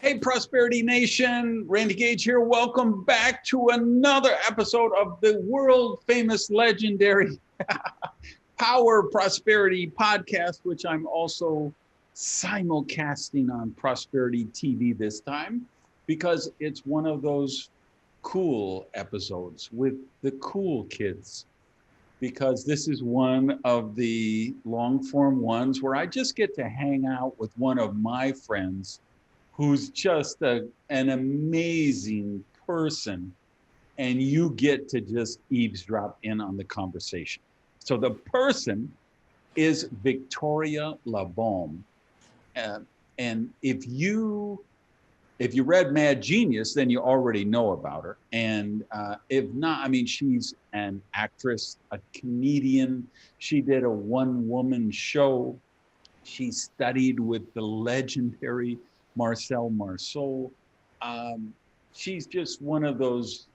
Hey, Prosperity Nation, Randy Gage here. Welcome back to another episode of the world famous, legendary Power Prosperity podcast, which I'm also simulcasting on Prosperity TV this time because it's one of those cool episodes with the cool kids. Because this is one of the long form ones where I just get to hang out with one of my friends who's just an amazing person, and you get to just eavesdrop in on the conversation. So the person is Victoria Labalme. And if you read Mad Genius, then you already know about her. And if not, I mean, she's an actress, a comedian. She did a one-woman show. She studied with the legendary Marcel Marceau. She's just one of those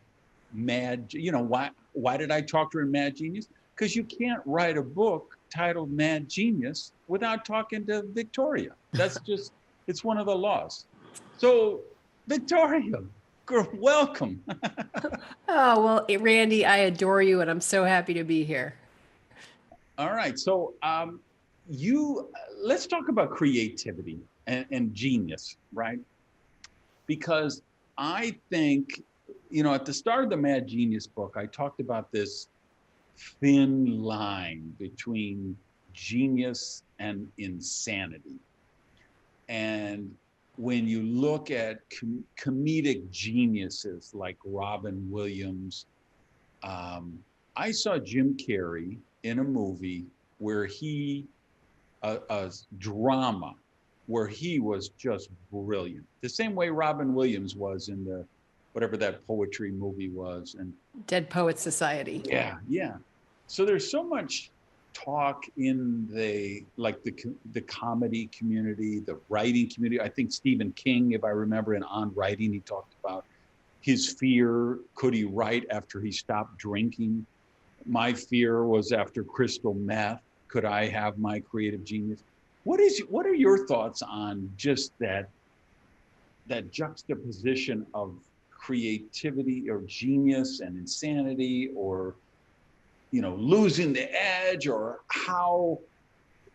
why did I talk to her in Mad Genius? Because you can't write a book titled Mad Genius without talking to Victoria. It's one of the laws. So, Victoria, girl, welcome. Oh, well, Randy, I adore you, and I'm so happy to be here. All right. So, let's talk about creativity and genius, right? Because I think, at the start of the Mad Genius book, I talked about this thin line between genius and insanity. And when you look at comedic geniuses like Robin Williams, I saw Jim Carrey in a movie where a drama where he was just brilliant. The same way Robin Williams was in the whatever that poetry movie was, and Dead Poets Society. Yeah. So there's so much talk in the comedy community, the writing community. I think Stephen King, if I remember, On Writing, he talked about his fear. Could he write after he stopped drinking? My fear was after crystal meth. Could I have my creative genius? What are your thoughts on just that juxtaposition of creativity or genius and insanity, or losing the edge, or how,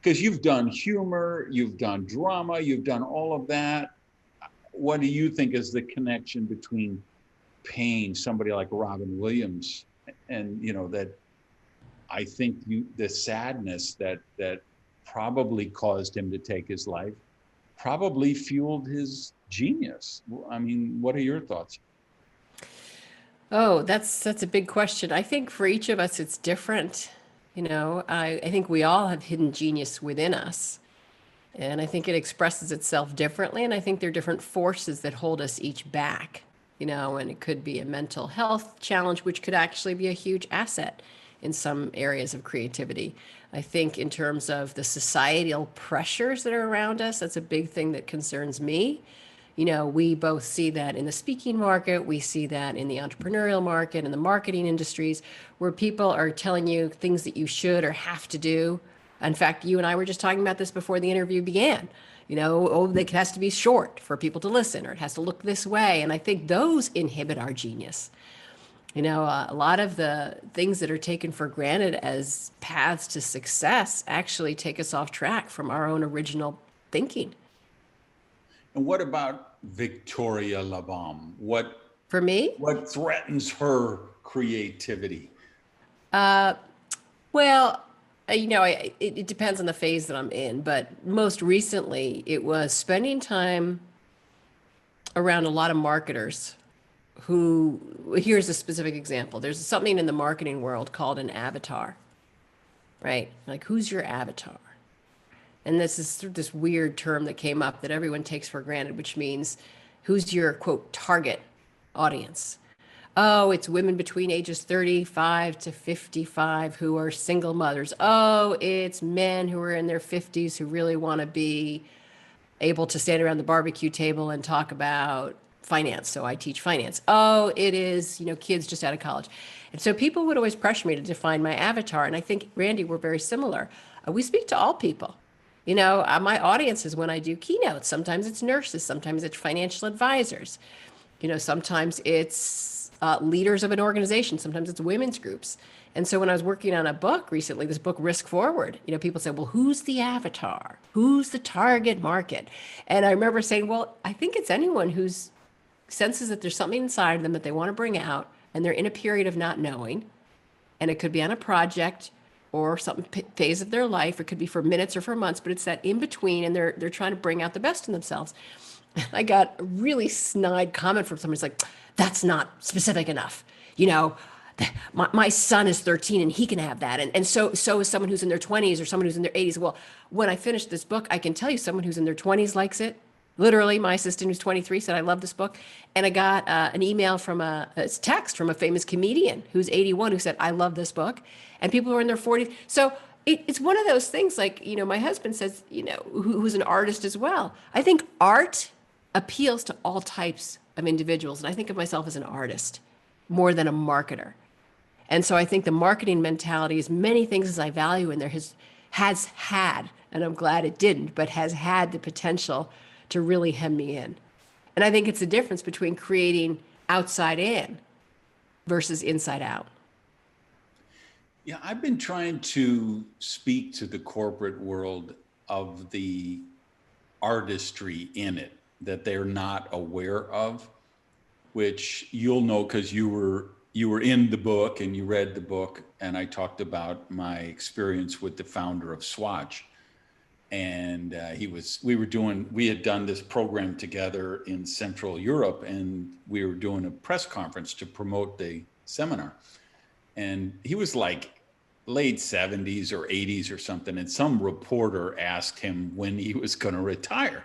because you've done humor, you've done drama, you've done all of that. What do you think is the connection between pain, somebody like Robin Williams, and that I think the sadness that probably caused him to take his life probably fueled his genius? I mean, what are your thoughts? Oh, that's a big question. I think for each of us, it's different. I think we all have hidden genius within us. And I think it expresses itself differently. And I think there are different forces that hold us each back, and it could be a mental health challenge, which could actually be a huge asset in some areas of creativity. I think in terms of the societal pressures that are around us, that's a big thing that concerns me. We both see that in the speaking market, we see that in the entrepreneurial market, in the marketing industries, where people are telling you things that you should or have to do. In fact, you and I were just talking about this before the interview began. It has to be short for people to listen, or it has to look this way. And I think those inhibit our genius. A lot of the things that are taken for granted as paths to success actually take us off track from our own original thinking. And what about Victoria Labalme? For me? What threatens her creativity? Well, it depends on the phase that I'm in, but most recently it was spending time around a lot of marketers who, here's a specific example. There's something in the marketing world called an avatar, right? Like, who's your avatar? And this is this weird term that came up that everyone takes for granted, which means who's your, quote, target audience? Oh, it's women between ages 35 to 55 who are single mothers. Oh, it's men who are in their 50s who really want to be able to stand around the barbecue table and talk about finance. So I teach finance. Oh, it is, kids just out of college. And so people would always pressure me to define my avatar. And I think, Randy, we're very similar. We speak to all people. My audience is when I do keynotes. Sometimes it's nurses, sometimes it's financial advisors, sometimes it's leaders of an organization, sometimes it's women's groups. And so when I was working on a book recently, this book, Risk Forward, people said, well, who's the avatar? Who's the target market? And I remember saying, well, I think it's anyone who's senses that there's something inside of them that they want to bring out, and they're in a period of not knowing. And it could be on a project or some phase of their life. It could be for minutes or for months, but it's that in between, and they're trying to bring out the best in themselves. I got a really snide comment from someone who's like, that's not specific enough. My son is 13 and he can have that. And so is someone who's in their 20s or someone who's in their 80s. Well, when I finish this book, I can tell you someone who's in their 20s likes it. Literally, my assistant who's 23 said, I love this book. And I got an email from a text from a famous comedian who's 81 who said, I love this book. And people who are in their 40s. So it's one of those things like, my husband says, who's an artist as well. I think art appeals to all types of individuals. And I think of myself as an artist more than a marketer. And so I think the marketing mentality, as many things as I value in there, has had, and I'm glad it didn't, but has had the potential to really hem me in. And I think it's the difference between creating outside in versus inside out. Yeah, I've been trying to speak to the corporate world of the artistry in it that they're not aware of, which you'll know because you were in the book and you read the book, and I talked about my experience with the founder of Swatch. And we had done this program together in Central Europe, and we were doing a press conference to promote the seminar. And he was like late 70s or 80s or something. And some reporter asked him when he was going to retire.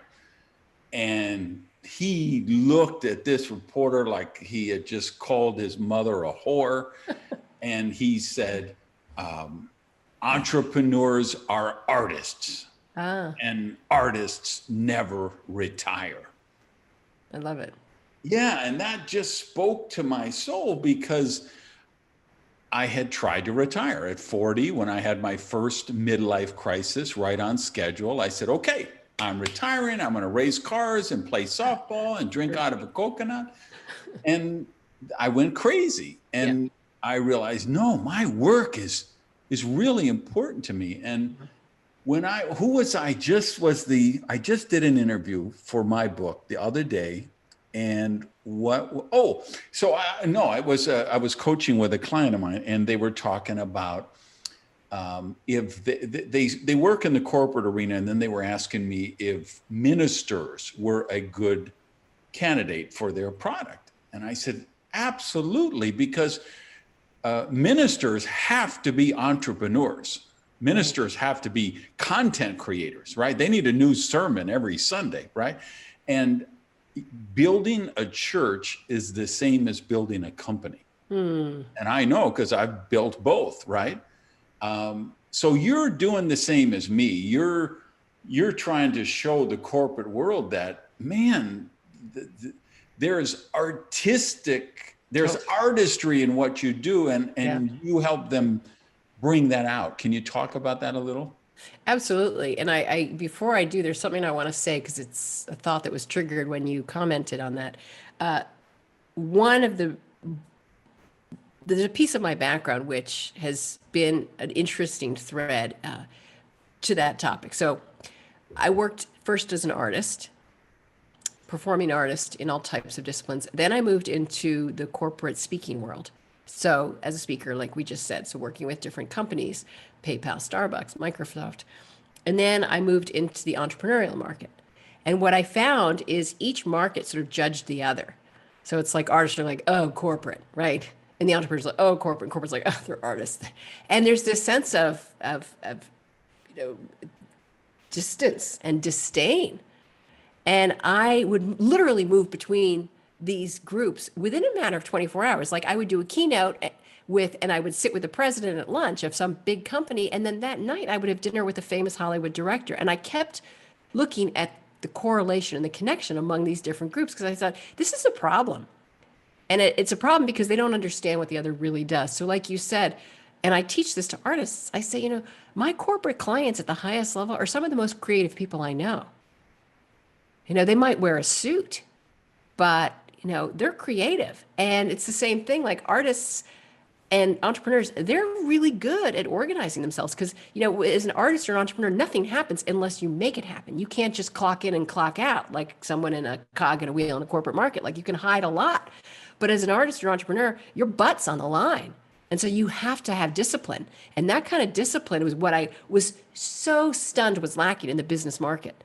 And he looked at this reporter like he had just called his mother a whore. And he said, entrepreneurs are artists. And artists never retire. I love it. Yeah, and that just spoke to my soul because I had tried to retire at 40 when I had my first midlife crisis right on schedule. I said, okay, I'm retiring. I'm going to race cars and play softball and drink out of a coconut. And I went crazy. And I realized, no, my work is really important to me. And I just did an interview for my book the other day, and I was coaching with a client of mine, and they were talking about if they work in the corporate arena, and then they were asking me if ministers were a good candidate for their product. And I said, absolutely, because ministers have to be entrepreneurs. Ministers have to be content creators, right? They need a new sermon every Sunday, right? And building a church is the same as building a company. And I know because I've built both, right? So you're doing the same as me. You're trying to show the corporate world that, man, there's artistry in what you do, and you help them bring that out. Can you talk about that a little? Absolutely. And I before I do, there's something I want to say because it's a thought that was triggered when you commented on that. There's a piece of my background which has been an interesting thread to that topic. So I worked first as an artist, performing artist in all types of disciplines. Then I moved into the corporate speaking world. So as a speaker, like we just said, so working with different companies, PayPal, Starbucks, Microsoft. And then I moved into the entrepreneurial market. And what I found is each market sort of judged the other. So it's like artists are like, oh, corporate, right? And the entrepreneurs are like, oh, corporate. And corporate's like, oh, they're artists. And there's this sense of distance and disdain. And I would literally move between these groups within a matter of 24 hours. Like I would do a keynote and I would sit with the president at lunch of some big company. And then that night I would have dinner with a famous Hollywood director. And I kept looking at the correlation and the connection among these different groups because I thought, this is a problem. And it's a problem because they don't understand what the other really does. So like you said, And I teach this to artists. I say, my corporate clients at the highest level are some of the most creative people I know. They might wear a suit, but, they're creative. And it's the same thing, like artists and entrepreneurs, they're really good at organizing themselves because, as an artist or an entrepreneur, nothing happens unless you make it happen. You can't just clock in and clock out like someone in a cog in a wheel in a corporate market. Like, you can hide a lot. But as an artist or entrepreneur, your butt's on the line. And so you have to have discipline. And that kind of discipline was what I was so stunned was lacking in the business market.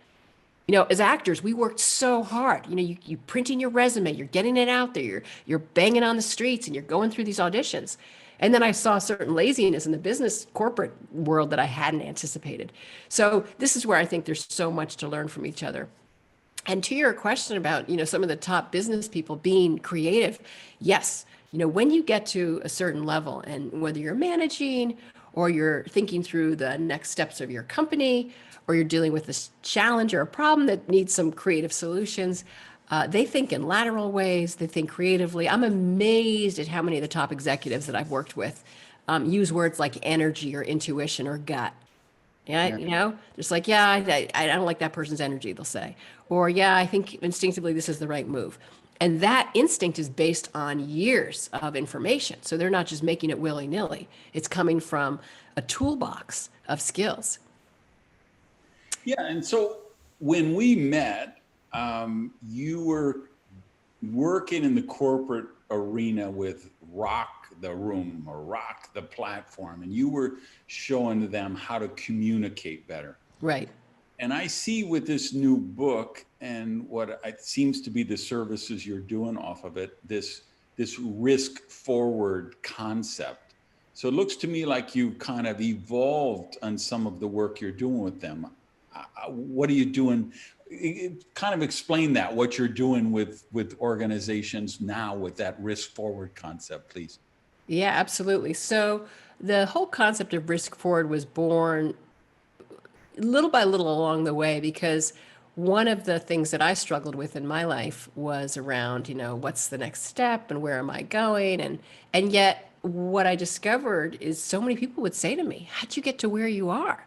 As actors, we worked so hard. You printing your resume, you're getting it out there, you're banging on the streets, and you're going through these auditions. And then I saw certain laziness in the business corporate world that I hadn't anticipated. So this is where I think there's so much to learn from each other. And to your question about, some of the top business people being creative, yes, when you get to a certain level, and whether you're managing or you're thinking through the next steps of your company, or you're dealing with a challenge or a problem that needs some creative solutions, they think in lateral ways, they think creatively. I'm amazed at how many of the top executives that I've worked with use words like energy or intuition or gut. Yeah. Just like, yeah, I don't like that person's energy, they'll say. Or, yeah, I think instinctively this is the right move. And that instinct is based on years of information. So they're not just making it willy-nilly. It's coming from a toolbox of skills. Yeah, and so when we met, you were working in the corporate arena with Rock the Room or Rock the Platform, and you were showing them how to communicate better. Right. And I see with this new book and what it seems to be the services you're doing off of it, this risk forward concept. So it looks to me like you kind of evolved on some of the work you're doing with them. What are you doing? Kind of explain that, what you're doing with organizations now with that risk forward concept, please. Yeah, absolutely. So the whole concept of risk forward was born little by little along the way, because one of the things that I struggled with in my life was around, what's the next step and where am I going? And yet what I discovered is so many people would say to me, how'd you get to where you are?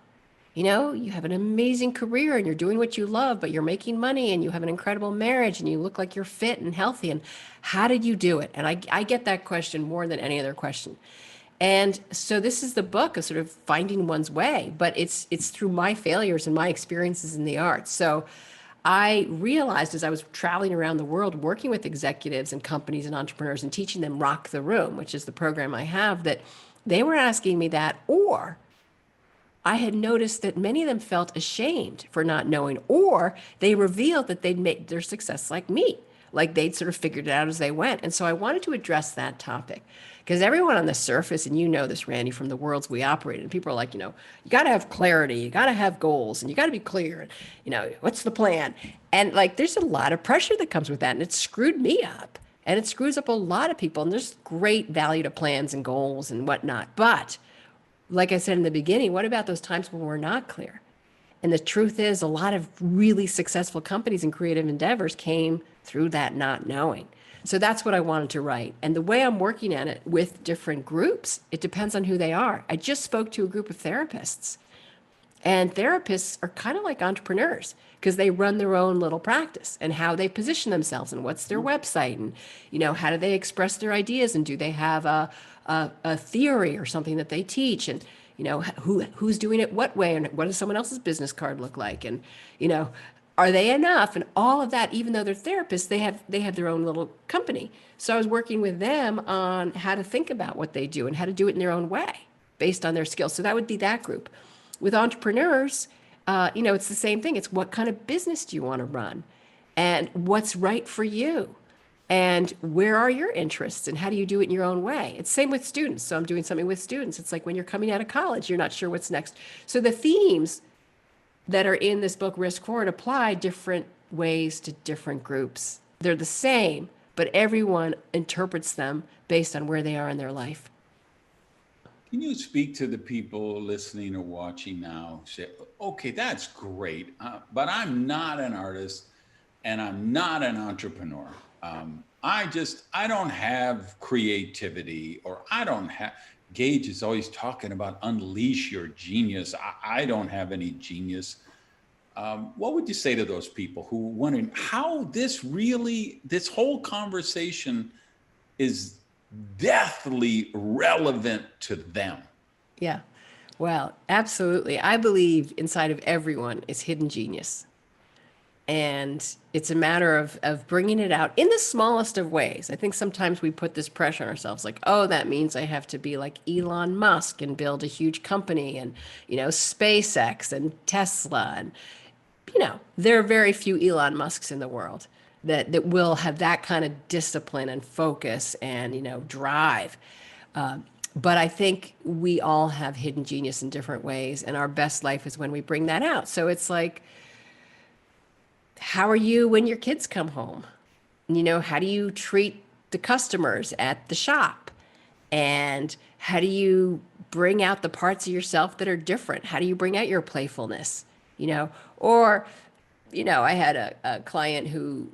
You have an amazing career and you're doing what you love, but you're making money and you have an incredible marriage and you look like you're fit and healthy. And how did you do it? And I get that question more than any other question. And so this is the book of sort of finding one's way, but it's through my failures and my experiences in the arts. So I realized as I was traveling around the world, working with executives and companies and entrepreneurs and teaching them Rock the Room, which is the program I have, that they were asking me that, or I had noticed that many of them felt ashamed for not knowing, or they revealed that they'd made their success like me, like they'd sort of figured it out as they went. And so I wanted to address that topic, because everyone on the surface, and you know this, Randy, from the worlds we operate in, people are like, you got to have clarity, you got to have goals, and you got to be clear, and, what's the plan? And like, there's a lot of pressure that comes with that, and it screwed me up, and it screws up a lot of people. And there's great value to plans and goals and whatnot, but like I said in the beginning, what about those times when we're not clear? And the truth is, a lot of really successful companies and creative endeavors came through that not knowing. So that's what I wanted to write. And the way I'm working at it with different groups, it depends on who they are. I just spoke to a group of therapists, and therapists are kind of like entrepreneurs because they run their own little practice, and how they position themselves and what's their website, and, how do they express their ideas, and do they have a theory or something that they teach, and who's doing it what way, and what does someone else's business card look like, and are they enough, and all of that. Even though they're therapists, they have their own little company. So I was working with them on how to think about what they do and how to do it in their own way based on their skills. So that would be that group. With entrepreneurs, it's the same thing. It's what kind of business do you want to run, and what's right for you, and where are your interests, and how do you do it in your own way? It's same with students. So I'm doing something with students. It's like when you're coming out of college, you're not sure what's next. So the themes that are in this book, Risk Forward, apply different ways to different groups. They're the same, but everyone interprets them based on where they are in their life. Can you speak to the people listening or watching now? Say, okay, that's great, but I'm not an artist and I'm not an entrepreneur. I don't have creativity, or I don't have, Gage is always talking about unleash your genius. I don't have any genius. What would you say to those people who wondering how this whole conversation is deathly relevant to them? Yeah. Well, absolutely. I believe inside of everyone is hidden genius. And it's a matter of bringing it out in the smallest of ways. I think sometimes we put this pressure on ourselves, like, oh, that means I have to be like Elon Musk and build a huge company and, SpaceX and Tesla. And, there are very few Elon Musks in the world that will have that kind of discipline and focus and, drive. But I think we all have hidden genius in different ways. And our best life is when we bring that out. So it's like, how are you when your kids come home? How do you treat the customers at the shop? And how do you bring out the parts of yourself that are different? How do you bring out your playfulness? Or, I had a client who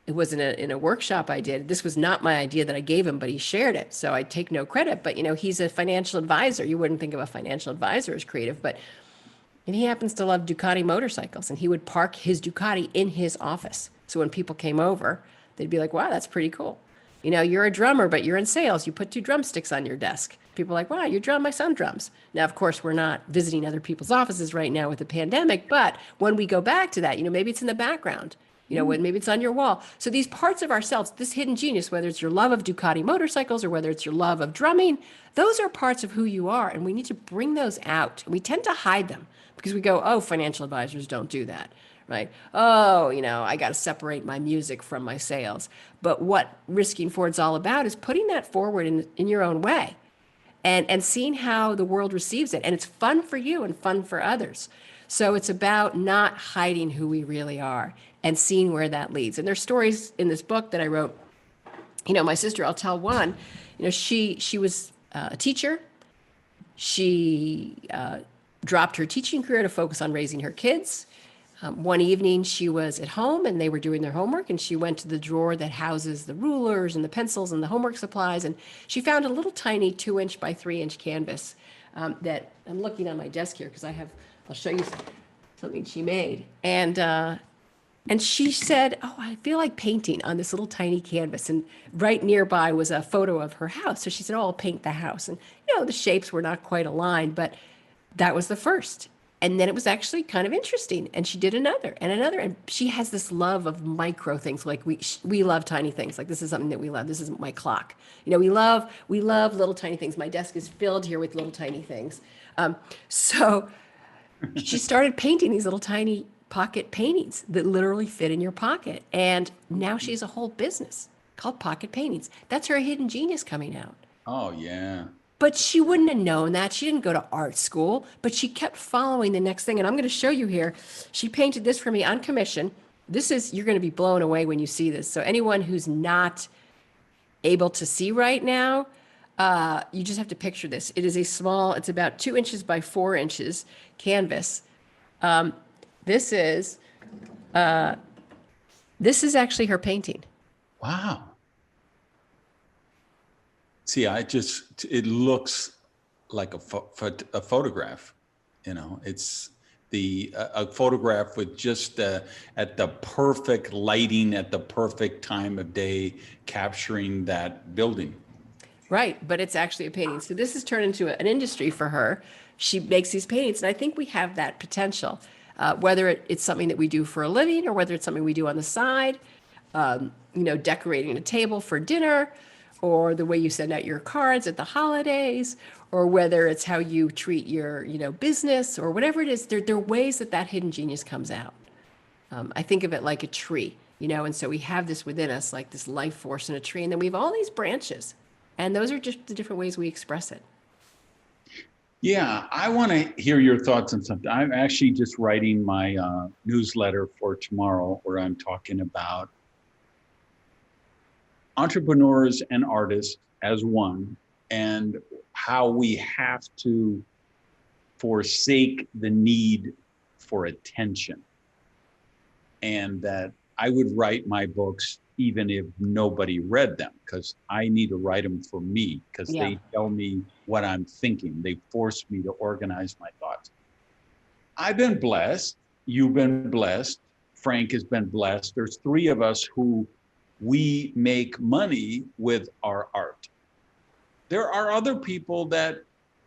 it was in a workshop I did. This was not my idea that I gave him, but he shared it. So I take no credit, but he's a financial advisor. You wouldn't think of a financial advisor as creative, and he happens to love Ducati motorcycles, and he would park his Ducati in his office. So when people came over, they'd be like, wow, that's pretty cool. You're a drummer, but you're in sales. You put 2 drumsticks on your desk. People are like, wow, you drum, my son drums. Now, of course, we're not visiting other people's offices right now with the pandemic, but when we go back to that, maybe it's in the background, when maybe it's on your wall. So these parts of ourselves, this hidden genius, whether it's your love of Ducati motorcycles or whether it's your love of drumming, those are parts of who you are, and we need to bring those out. We tend to hide them because we go, oh, financial advisors don't do that, right? Oh, I got to separate my music from my sales. But what Risking Forward's all about is putting that forward in your own way and seeing how the world receives it. And it's fun for you and fun for others. So it's about not hiding who we really are and seeing where that leads. And there's stories in this book that I wrote. My sister, I'll tell one, she was a teacher. She dropped her teaching career to focus on raising her kids. One evening she was at home and they were doing their homework, and she went to the drawer that houses the rulers and the pencils and the homework supplies, and she found a little tiny 2-inch by 3-inch canvas that I'm looking on my desk here because I'll show you something she made. And she said, oh, I feel like painting on this little tiny canvas. And right nearby was a photo of her house. So she said, oh, I'll paint the house. And, the shapes were not quite aligned, but that was the first. And then it was actually kind of interesting. And she did another and another. And she has this love of micro things. Like we love tiny things. Like this is something that we love. This is my clock. We love little tiny things. My desk is filled here with little tiny things. So she started painting these little tiny pocket paintings that literally fit in your pocket. And now she has a whole business called Pocket Paintings. That's her hidden genius coming out. Oh, yeah. But she wouldn't have known that. She didn't go to art school, but she kept following the next thing. And I'm going to show you here. She painted this for me on commission. You're going to be blown away when you see this. So anyone who's not able to see right now, you just have to picture this. It is it's about 2 inches by 4 inches canvas. This is actually her painting. Wow. See, it looks like a photograph, it's a photograph with just at the perfect lighting, at the perfect time of day, capturing that building. Right, but it's actually a painting. So this has turned into an industry for her. She makes these paintings, and I think we have that potential, whether it's something that we do for a living or whether it's something we do on the side, decorating a table for dinner, or the way you send out your cards at the holidays, or whether it's how you treat your, business or whatever it is. There are ways that hidden genius comes out. I think of it like a tree, and so we have this within us, like this life force in a tree, and then we have all these branches, and those are just the different ways we express it. Yeah, I want to hear your thoughts on something. I'm actually just writing my newsletter for tomorrow, where I'm talking about entrepreneurs and artists as one, and how we have to forsake the need for attention. And that I would write my books even if nobody read them, because I need to write them for me, because Yeah. they tell me what I'm thinking. They force me to organize my thoughts. I've been blessed. You've been blessed. Frank has been blessed. There's three of us who we make money with our art. There are other people that,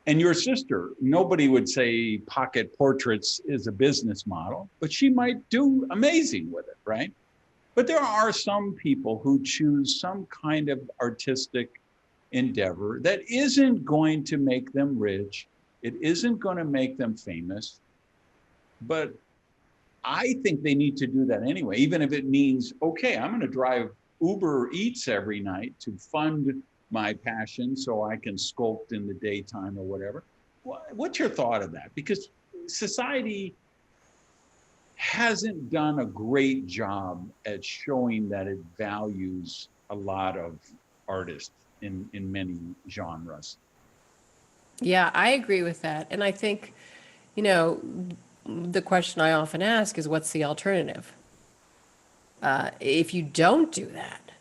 and your sister, nobody would say pocket portraits is a business model, but she might do amazing with it, right? But there are some people who choose some kind of artistic endeavor that isn't going to make them rich. It isn't going to make them famous. But I think they need to do that anyway, even if it means, okay, I'm going to drive Uber Eats every night to fund my passion so I can sculpt in the daytime or whatever. What's your thought of that? Because society hasn't done a great job at showing that it values a lot of artists in many genres. Yeah, I agree with that. And I think, you know, the question I often ask is what's the alternative? If you don't do that,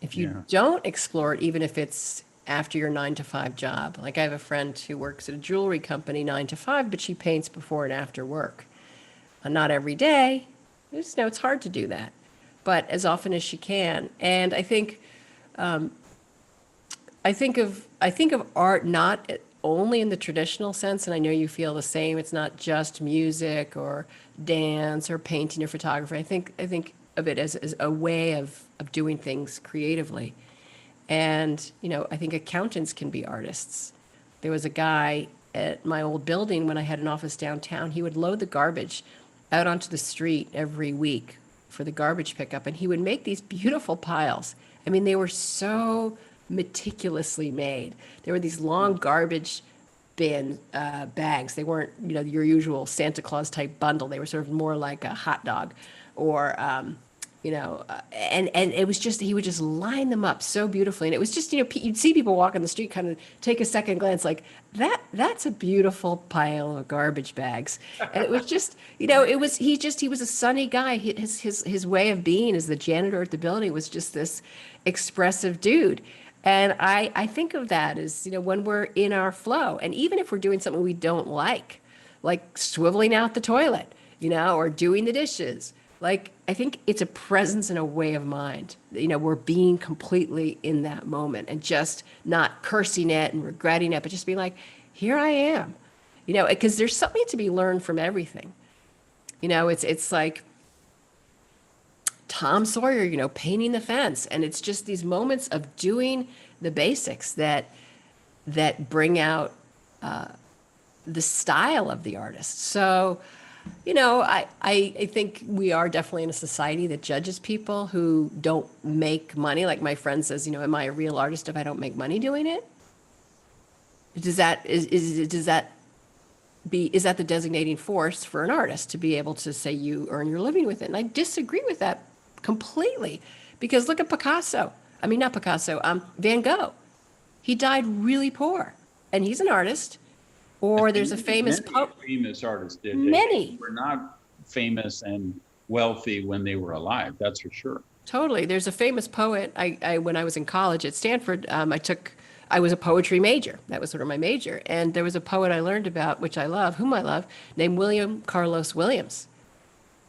if you Yeah. don't explore it, even if it's after your 9 to 5 job, like I have a friend who works at a jewelry company 9 to 5, but she paints before and after work. Not every day. Just know it's hard to do that, but as often as she can. And I think of art not only in the traditional sense, and I know you feel the same. It's not just music or dance or painting or photography. I think of it as a way of doing things creatively. And, you know, I think accountants can be artists. There was a guy at my old building when I had an office downtown. He would load the garbage out onto the street every week for the garbage pickup, and he would make these beautiful piles. I mean, they were so meticulously made. There were these long garbage bin bags. They weren't, you know, your usual Santa Claus type bundle. They were sort of more like a hot dog, or and it was just he would just line them up so beautifully, and it was just, you know, you'd see people walk on the street, kind of take a second glance, like that's a beautiful pile of garbage bags, and it was just, you know, it was he was a sunny guy. His way of being as the janitor at the building was just this expressive dude. And I think of that as, you know, when we're in our flow, and even if we're doing something we don't like swiveling out the toilet, you know, or doing the dishes. Like, I think it's a presence and a way of mind. You know, we're being completely in that moment and just not cursing it and regretting it, but just being like, here I am. You know, because there's something to be learned from everything. You know, it's like Tom Sawyer, you know, painting the fence. And it's just these moments of doing the basics that bring out the style of the artist. So, you know, I think we are definitely in a society that judges people who don't make money. Like my friend says, you know, am I a real artist if I don't make money doing it? Does that is that the designating force for an artist to be able to say you earn your living with it? And I disagree with that completely, because look at Picasso. I mean, not Picasso, Van Gogh. He died really poor, and he's an artist. Or there's a famous famous artists did. Many They were not famous and wealthy when they were alive. That's for sure. Totally. There's a famous poet. I when I was in college at Stanford, I was a poetry major. That was sort of my major. And there was a poet I learned about, which I love, whom I love, named William Carlos Williams,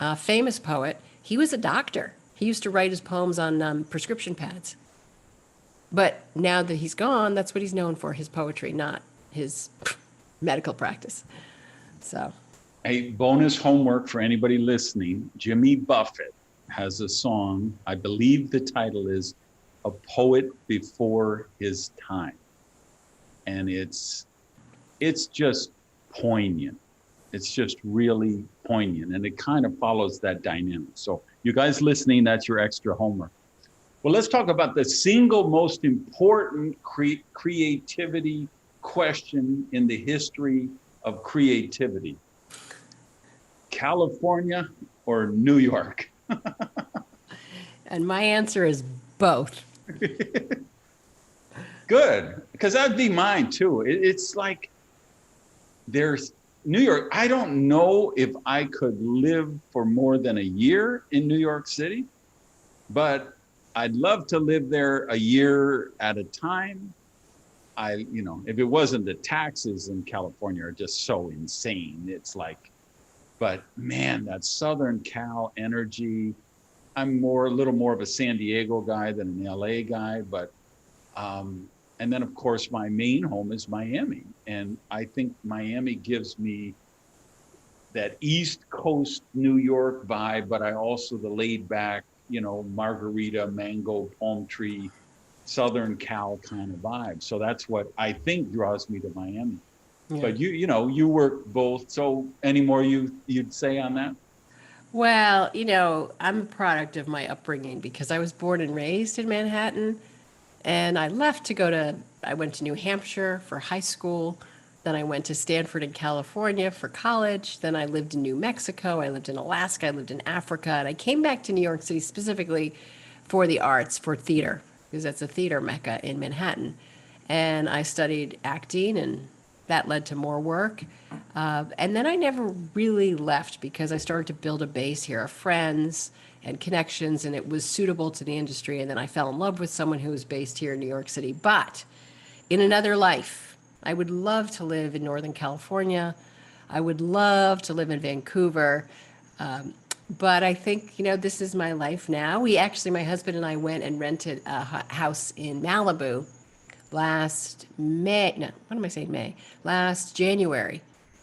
a famous poet. He was a doctor. He used to write his poems on prescription pads. But now that he's gone, that's what he's known for, his poetry, not his medical practice. So, A bonus homework for anybody listening: Jimmy Buffett has a song. I believe the title is "A Poet Before His Time," and it's just poignant. It's just really poignant, and it kind of follows that dynamic. So, you guys listening, that's your extra homework. Well, let's talk about the single most important creativity question in the history of creativity: California or New York? and my answer is both. Good, because that'd be mine too. It's like there's New York. I don't know if I could live for more than a year in New York City, but I'd love to live there a year at a time. If it wasn't the taxes in California are just so insane, it's like, but man, that Southern Cal energy. I'm a little more of a San Diego guy than an LA guy, but and then of course my main home is Miami, and I think Miami gives me that East Coast New York vibe, but I also the laid back, margarita, mango, palm tree, Southern Cal kind of vibe. So that's what I think draws me to Miami. Yeah. But you work both. So any more you'd say on that? Well, I'm a product of my upbringing because I was born and raised in Manhattan, and I went to New Hampshire for high school. Then I went to Stanford in California for college. Then I lived in New Mexico. I lived in Alaska. I lived in Africa. And I came back to New York City specifically for the arts, for theater, because that's a theater mecca in Manhattan. And I studied acting, and that led to more work. And then I never really left because I started to build a base here of friends and connections, and it was suitable to the industry. And then I fell in love with someone who was based here in New York City. But in another life, I would love to live in Northern California. I would love to live in Vancouver. But I think, this is my life now. My husband and I went and rented a house in Malibu last May. No, what am I saying? May. Last January,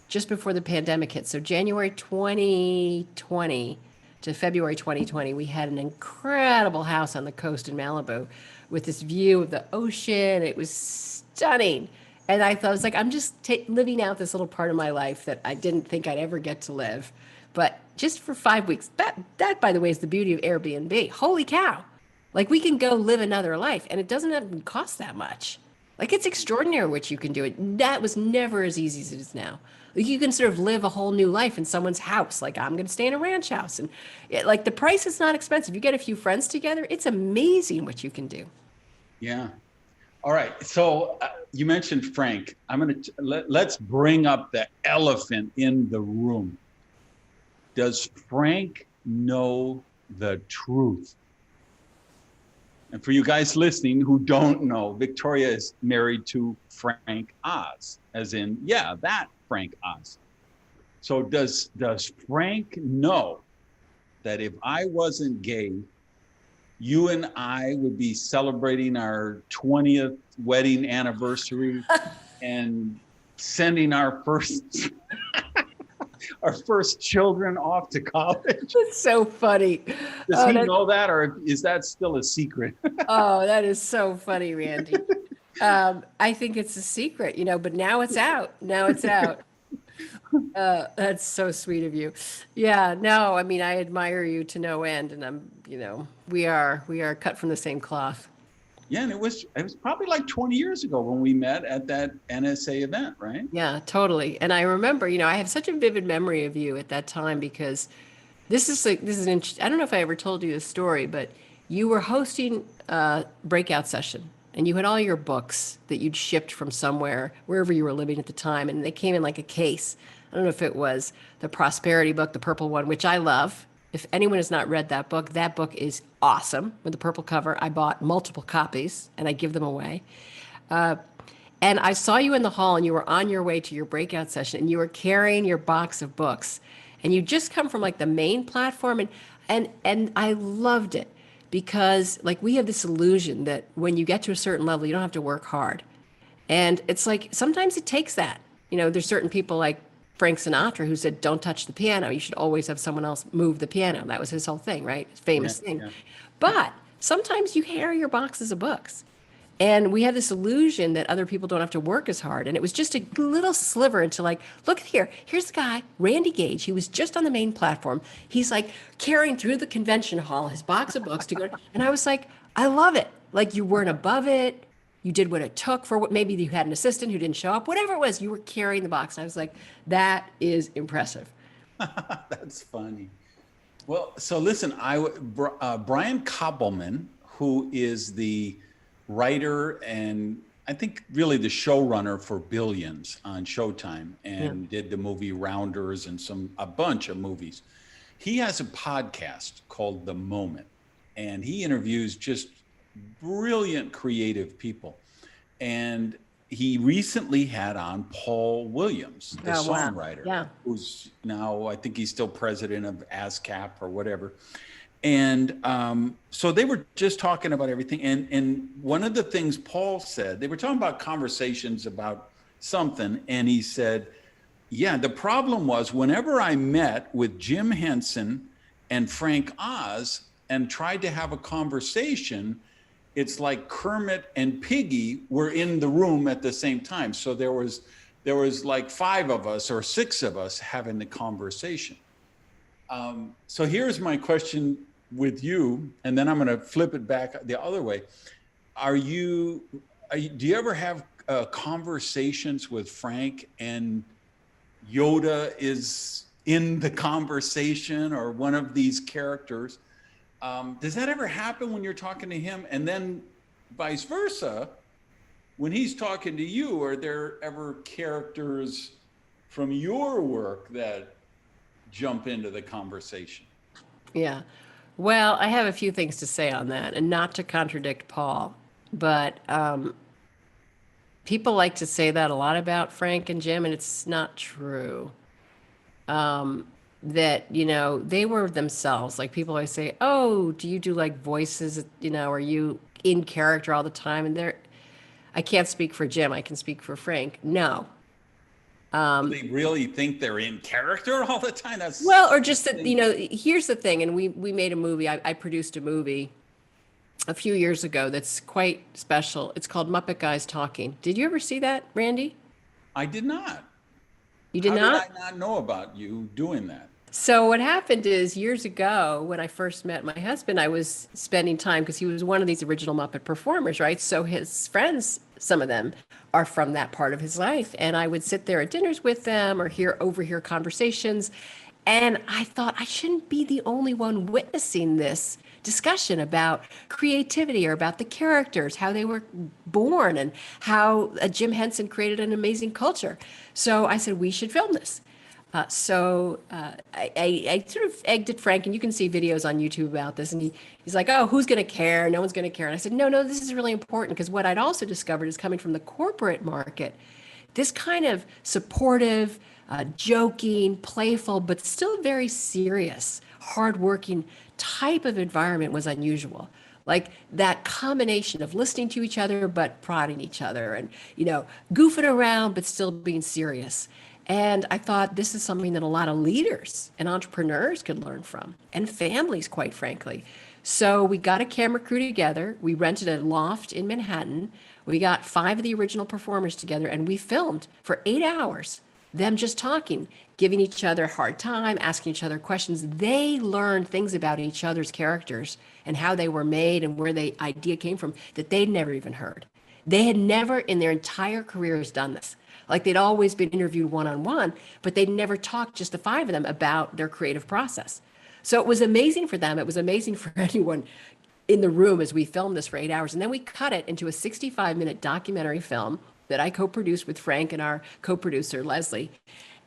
just before the pandemic hit. So January 2020 to February 2020, we had an incredible house on the coast in Malibu with this view of the ocean. It was stunning. And I thought, I was like, I'm just living out this little part of my life that I didn't think I'd ever get to live. But just for 5 weeks, that, by the way, is the beauty of Airbnb. Holy cow. Like, we can go live another life, and it doesn't even cost that much. Like, it's extraordinary what you can do. That was never as easy as it is now. Like, you can sort of live a whole new life in someone's house. Like, I'm going to stay in a ranch house. And the price is not expensive. You get a few friends together, it's amazing what you can do. Yeah. All right. So you mentioned Frank. Let's bring up the elephant in the room. Does Frank know the truth? And for you guys listening who don't know, Victoria is married to Frank Oz, as in, that Frank Oz. So does Frank know that if I wasn't gay, you and I would be celebrating our 20th wedding anniversary and sending our first children off to college? That's so funny. Does he know that, or is that still a secret? Oh, that is so funny, Randy. I think it's a secret, but now it's out. That's so sweet of you. Yeah, no, I mean, I admire you to no end, and we are cut from the same cloth. Yeah, and it was probably like 20 years ago when we met at that NSA event, right? Yeah, totally. And I remember, I have such a vivid memory of you at that time because this is an interesting. I don't know if I ever told you this story, but you were hosting a breakout session, and you had all your books that you'd shipped from somewhere, wherever you were living at the time, and they came in like a case. I don't know if it was the Prosperity book, the purple one, which I love. If anyone has not read that book is awesome with the purple cover. I bought multiple copies and I give them away. And I saw you in the hall, and you were on your way to your breakout session, and you were carrying your box of books, and you just come from like the main platform, and I loved it because like we have this illusion that when you get to a certain level, you don't have to work hard. And it's like sometimes it takes that. There's certain people like Frank Sinatra who said, don't touch the piano. You should always have someone else move the piano. That was his whole thing, right? Famous thing. Yeah. But sometimes you carry your boxes of books. And we have this illusion that other people don't have to work as hard. And it was just a little sliver into like, look here, here's the guy, Randy Gage. He was just on the main platform. He's like carrying through the convention hall his box of books to go. And I was like, I love it. Like, you weren't above it. You did what it took for what, maybe you had an assistant who didn't show up, whatever it was, you were carrying the box. And I was like, that is impressive. That's funny. Well, so listen, Brian Koppelman, who is the writer and I think really the showrunner for Billions on Showtime, and did the movie Rounders and a bunch of movies. He has a podcast called The Moment. and he interviews just brilliant creative people. And he recently had on Paul Williams, the songwriter, Yeah. who's now, I think he's still president of ASCAP or whatever. And so they were just talking about everything. And one of the things Paul said, they were talking about conversations about something. And he said, yeah, the problem was whenever I met with Jim Henson and Frank Oz and tried to have a conversation, it's like Kermit and Piggy were in the room at the same time. So there was like 5 of us or 6 of us having the conversation. So here's my question with you, and then I'm going to flip it back the other way. Do you ever have conversations with Frank and Yoda is in the conversation or one of these characters? Does that ever happen when you're talking to him? And then vice versa, when he's talking to you, are there ever characters from your work that jump into the conversation? Yeah. Well, I have a few things to say on that, and not to contradict Paul, but people like to say that a lot about Frank and Jim, and it's not true. That, they were themselves. Like people always say, oh, do you do like voices, are you in character all the time? And I can't speak for Jim. I can speak for Frank. No. Do they really think they're in character all the time? Or just that, here's the thing. And we made a movie. I produced a movie a few years ago that's quite special. It's called Muppet Guys Talking. Did you ever see that, Randy? I did not. You did not? How did I not know about you doing that? So what happened is years ago when I first met my husband, I was spending time because he was one of these original Muppet performers, right? So his friends, some of them are from that part of his life. And I would sit there at dinners with them or overhear conversations. And I thought I shouldn't be the only one witnessing this discussion about creativity or about the characters, how they were born and how Jim Henson created an amazing culture. So I said, we should film this. So I sort of egged at Frank, and you can see videos on YouTube about this. And he's like, oh, who's going to care? No one's going to care. And I said, no, this is really important, because what I'd also discovered is coming from the corporate market, this kind of supportive, joking, playful, but still very serious, hardworking type of environment was unusual. Like that combination of listening to each other, but prodding each other and, goofing around, but still being serious. And I thought this is something that a lot of leaders and entrepreneurs could learn from, and families, quite frankly. So we got a camera crew together. We rented a loft in Manhattan. We got 5 of the original performers together, and we filmed for 8 hours, them just talking, giving each other a hard time, asking each other questions. They learned things about each other's characters and how they were made and where the idea came from that they'd never even heard. They had never in their entire careers done this. Like they'd always been interviewed one-on-one, but they'd never talked, just the 5 of them, about their creative process. So it was amazing for them. It was amazing for anyone in the room as we filmed this for 8 hours. And then we cut it into a 65-minute documentary film that I co-produced with Frank and our co-producer, Leslie.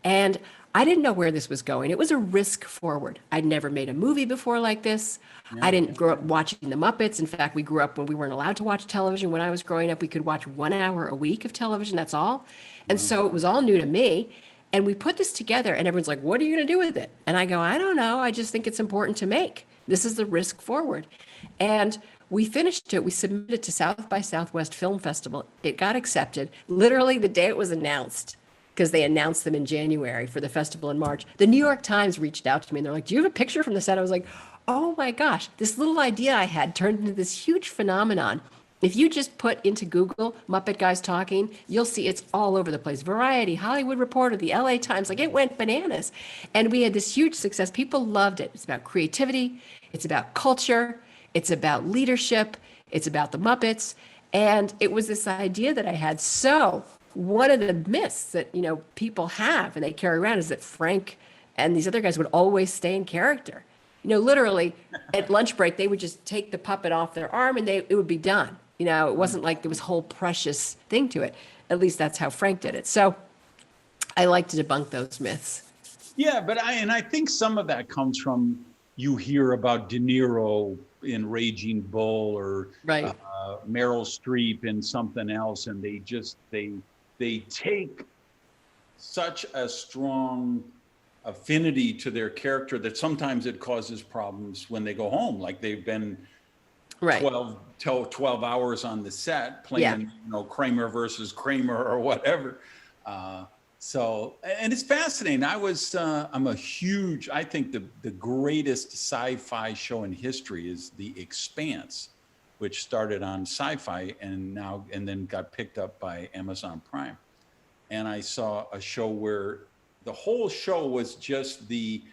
And I didn't know where this was going. It was a risk forward. I'd never made a movie before like this. Yeah. I didn't grow up watching the Muppets. In fact, we grew up when we weren't allowed to watch television. When I was growing up, we could watch 1 hour a week of television. That's all. And so it was all new to me. And we put this together and everyone's like, what are you going to do with it? And I go, I don't know. I just think it's important to make. This is the risk forward. And we finished it. We submitted it to South by Southwest Film Festival. It got accepted literally the day it was announced, because they announced them in January for the festival in March. The New York Times reached out to me and they're like, do you have a picture from the set? I was like, oh my gosh, this little idea I had turned into this huge phenomenon. If you just put into Google Muppet Guys Talking, you'll see it's all over the place. Variety, Hollywood Reporter, the LA Times, like it went bananas. And we had this huge success. People loved it. It's about creativity. It's about culture. It's about leadership. It's about the Muppets. And it was this idea that I had. So one of the myths that, people have and they carry around is that Frank and these other guys would always stay in character. Literally at lunch break, they would just take the puppet off their arm and it would be done. It wasn't like there was a whole precious thing to it. At least that's how Frank did it. So I like to debunk those myths. Yeah, but I think some of that comes from you hear about De Niro in Raging Bull, or Right. Meryl Streep in something else, and they take such a strong affinity to their character that sometimes it causes problems when they go home. Like they've been Right. 12 hours on the set Yeah. playing, Kramer versus Kramer or whatever. And it's fascinating. I'm a huge, I think the greatest sci-fi show in history is The Expanse, which started on Sci-Fi and then got picked up by Amazon Prime. And I saw a show where the whole show was just the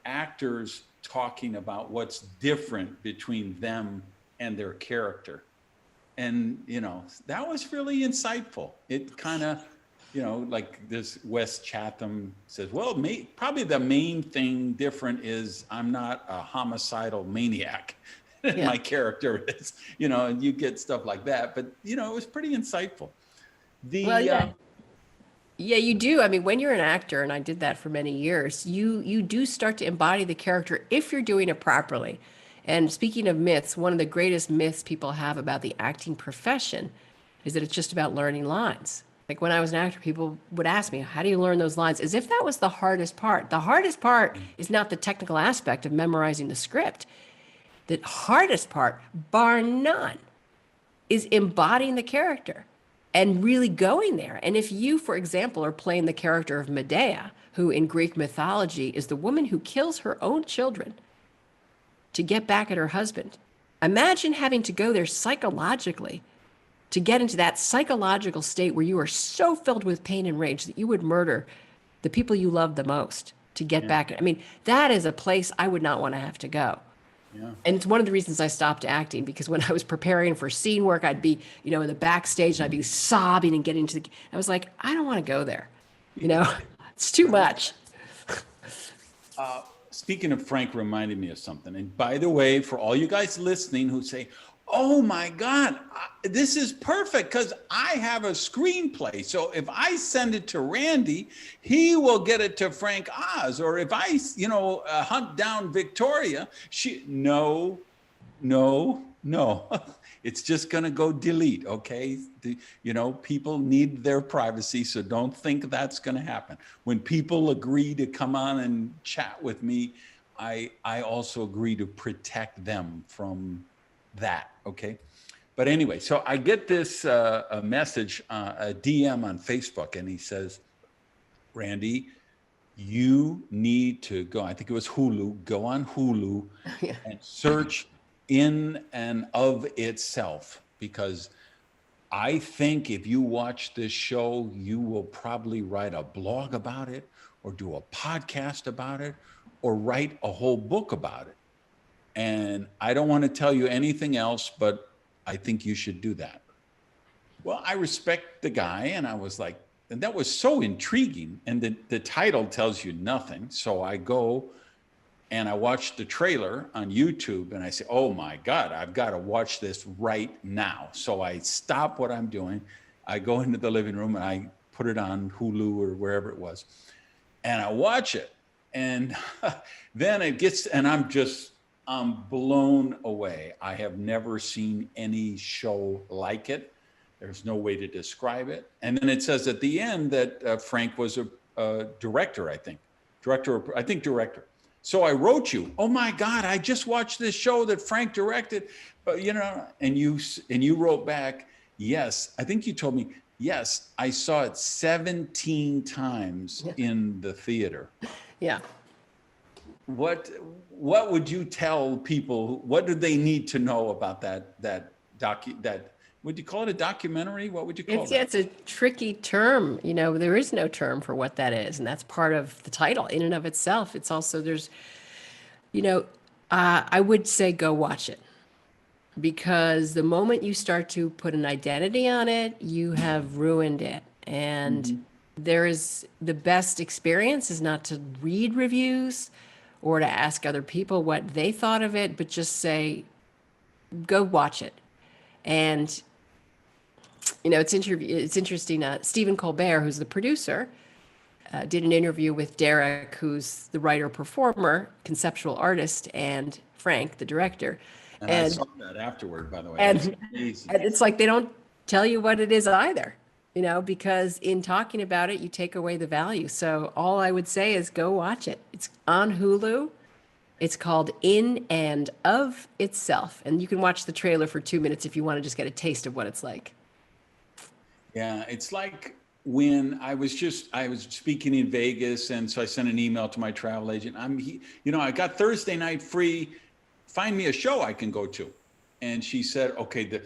actors talking about what's different between them and their character. And, that was really insightful. It kind of, like this Wes Chatham says, well, probably the main thing different is I'm not a homicidal maniac. Yeah. My character is, and you get stuff like that. But, it was pretty insightful. Yeah, you do. I mean, when you're an actor, and I did that for many years, you do start to embody the character if you're doing it properly. And speaking of myths, one of the greatest myths people have about the acting profession is that it's just about learning lines. Like when I was an actor, people would ask me, how do you learn those lines? As if that was the hardest part. The hardest part is not the technical aspect of memorizing the script. The hardest part, bar none, is embodying the character and really going there. And if you, for example, are playing the character of Medea, who in Greek mythology is the woman who kills her own children to get back at her husband, imagine having to go there psychologically to get into that psychological state where you are so filled with pain and rage that you would murder the people you love the most to get back. I mean, that is a place I would not want to have to go. Yeah. And it's one of the reasons I stopped acting, because when I was preparing for scene work, I'd be, in the backstage and I'd be sobbing and getting to I was like, I don't want to go there. It's too much. Speaking of Frank, reminded me of something. And by the way, for all you guys listening who say, oh my God, this is perfect because I have a screenplay. So if I send it to Randy, he will get it to Frank Oz. Or if I, hunt down Victoria, no. It's just going to go delete, okay? People need their privacy, so don't think that's going to happen. When people agree to come on and chat with me, I also agree to protect them from that, okay? But anyway, so I get this a message, a DM on Facebook, and he says, Randy, you need to go, I think it was Hulu, go on Hulu and search In and of Itself, because I think if you watch this show, you will probably write a blog about it, or do a podcast about it, or write a whole book about it. And I don't want to tell you anything else, but I think you should do that. Well, I respect the guy, and I was like, and that was so intriguing. And the title tells you nothing. So I go and I watch the trailer on YouTube, and I say, oh my God, I've got to watch this right now. So I stop what I'm doing. I go into the living room and I put it on Hulu or wherever it was. And I watch it. And then it gets, and I'm blown away. I have never seen any show like it. There's no way to describe it. And then it says at the end that Frank was a director, I think. Director. So I wrote you, oh my God, I just watched this show that Frank directed, but and you wrote back, yes, I think you told me, yes, I saw it 17 times in the theater. Yeah. What would you tell people? What do they need to know about that would you call it a documentary? What would you call it? It's a tricky term. There is no term for what that is. And that's part of the title in and of itself. It's also, I would say go watch it, because the moment you start to put an identity on it, you have ruined it. And there is, the best experience is not to read reviews or to ask other people what they thought of it, but just say, go watch it. And it's interesting. Stephen Colbert, who's the producer, did an interview with Derek, who's the writer, performer, conceptual artist, and Frank, the director. And I saw that afterward, by the way. That's And, amazing. and it's like they don't tell you what it is either, because in talking about it, you take away the value. So all I would say is go watch it. It's on Hulu. It's called In and of Itself. And you can watch the trailer for 2 minutes if you want to just get a taste of what it's like. Yeah, it's like when I was speaking in Vegas, and so I sent an email to my travel agent. I got Thursday night free. Find me a show I can go to. And she said, okay,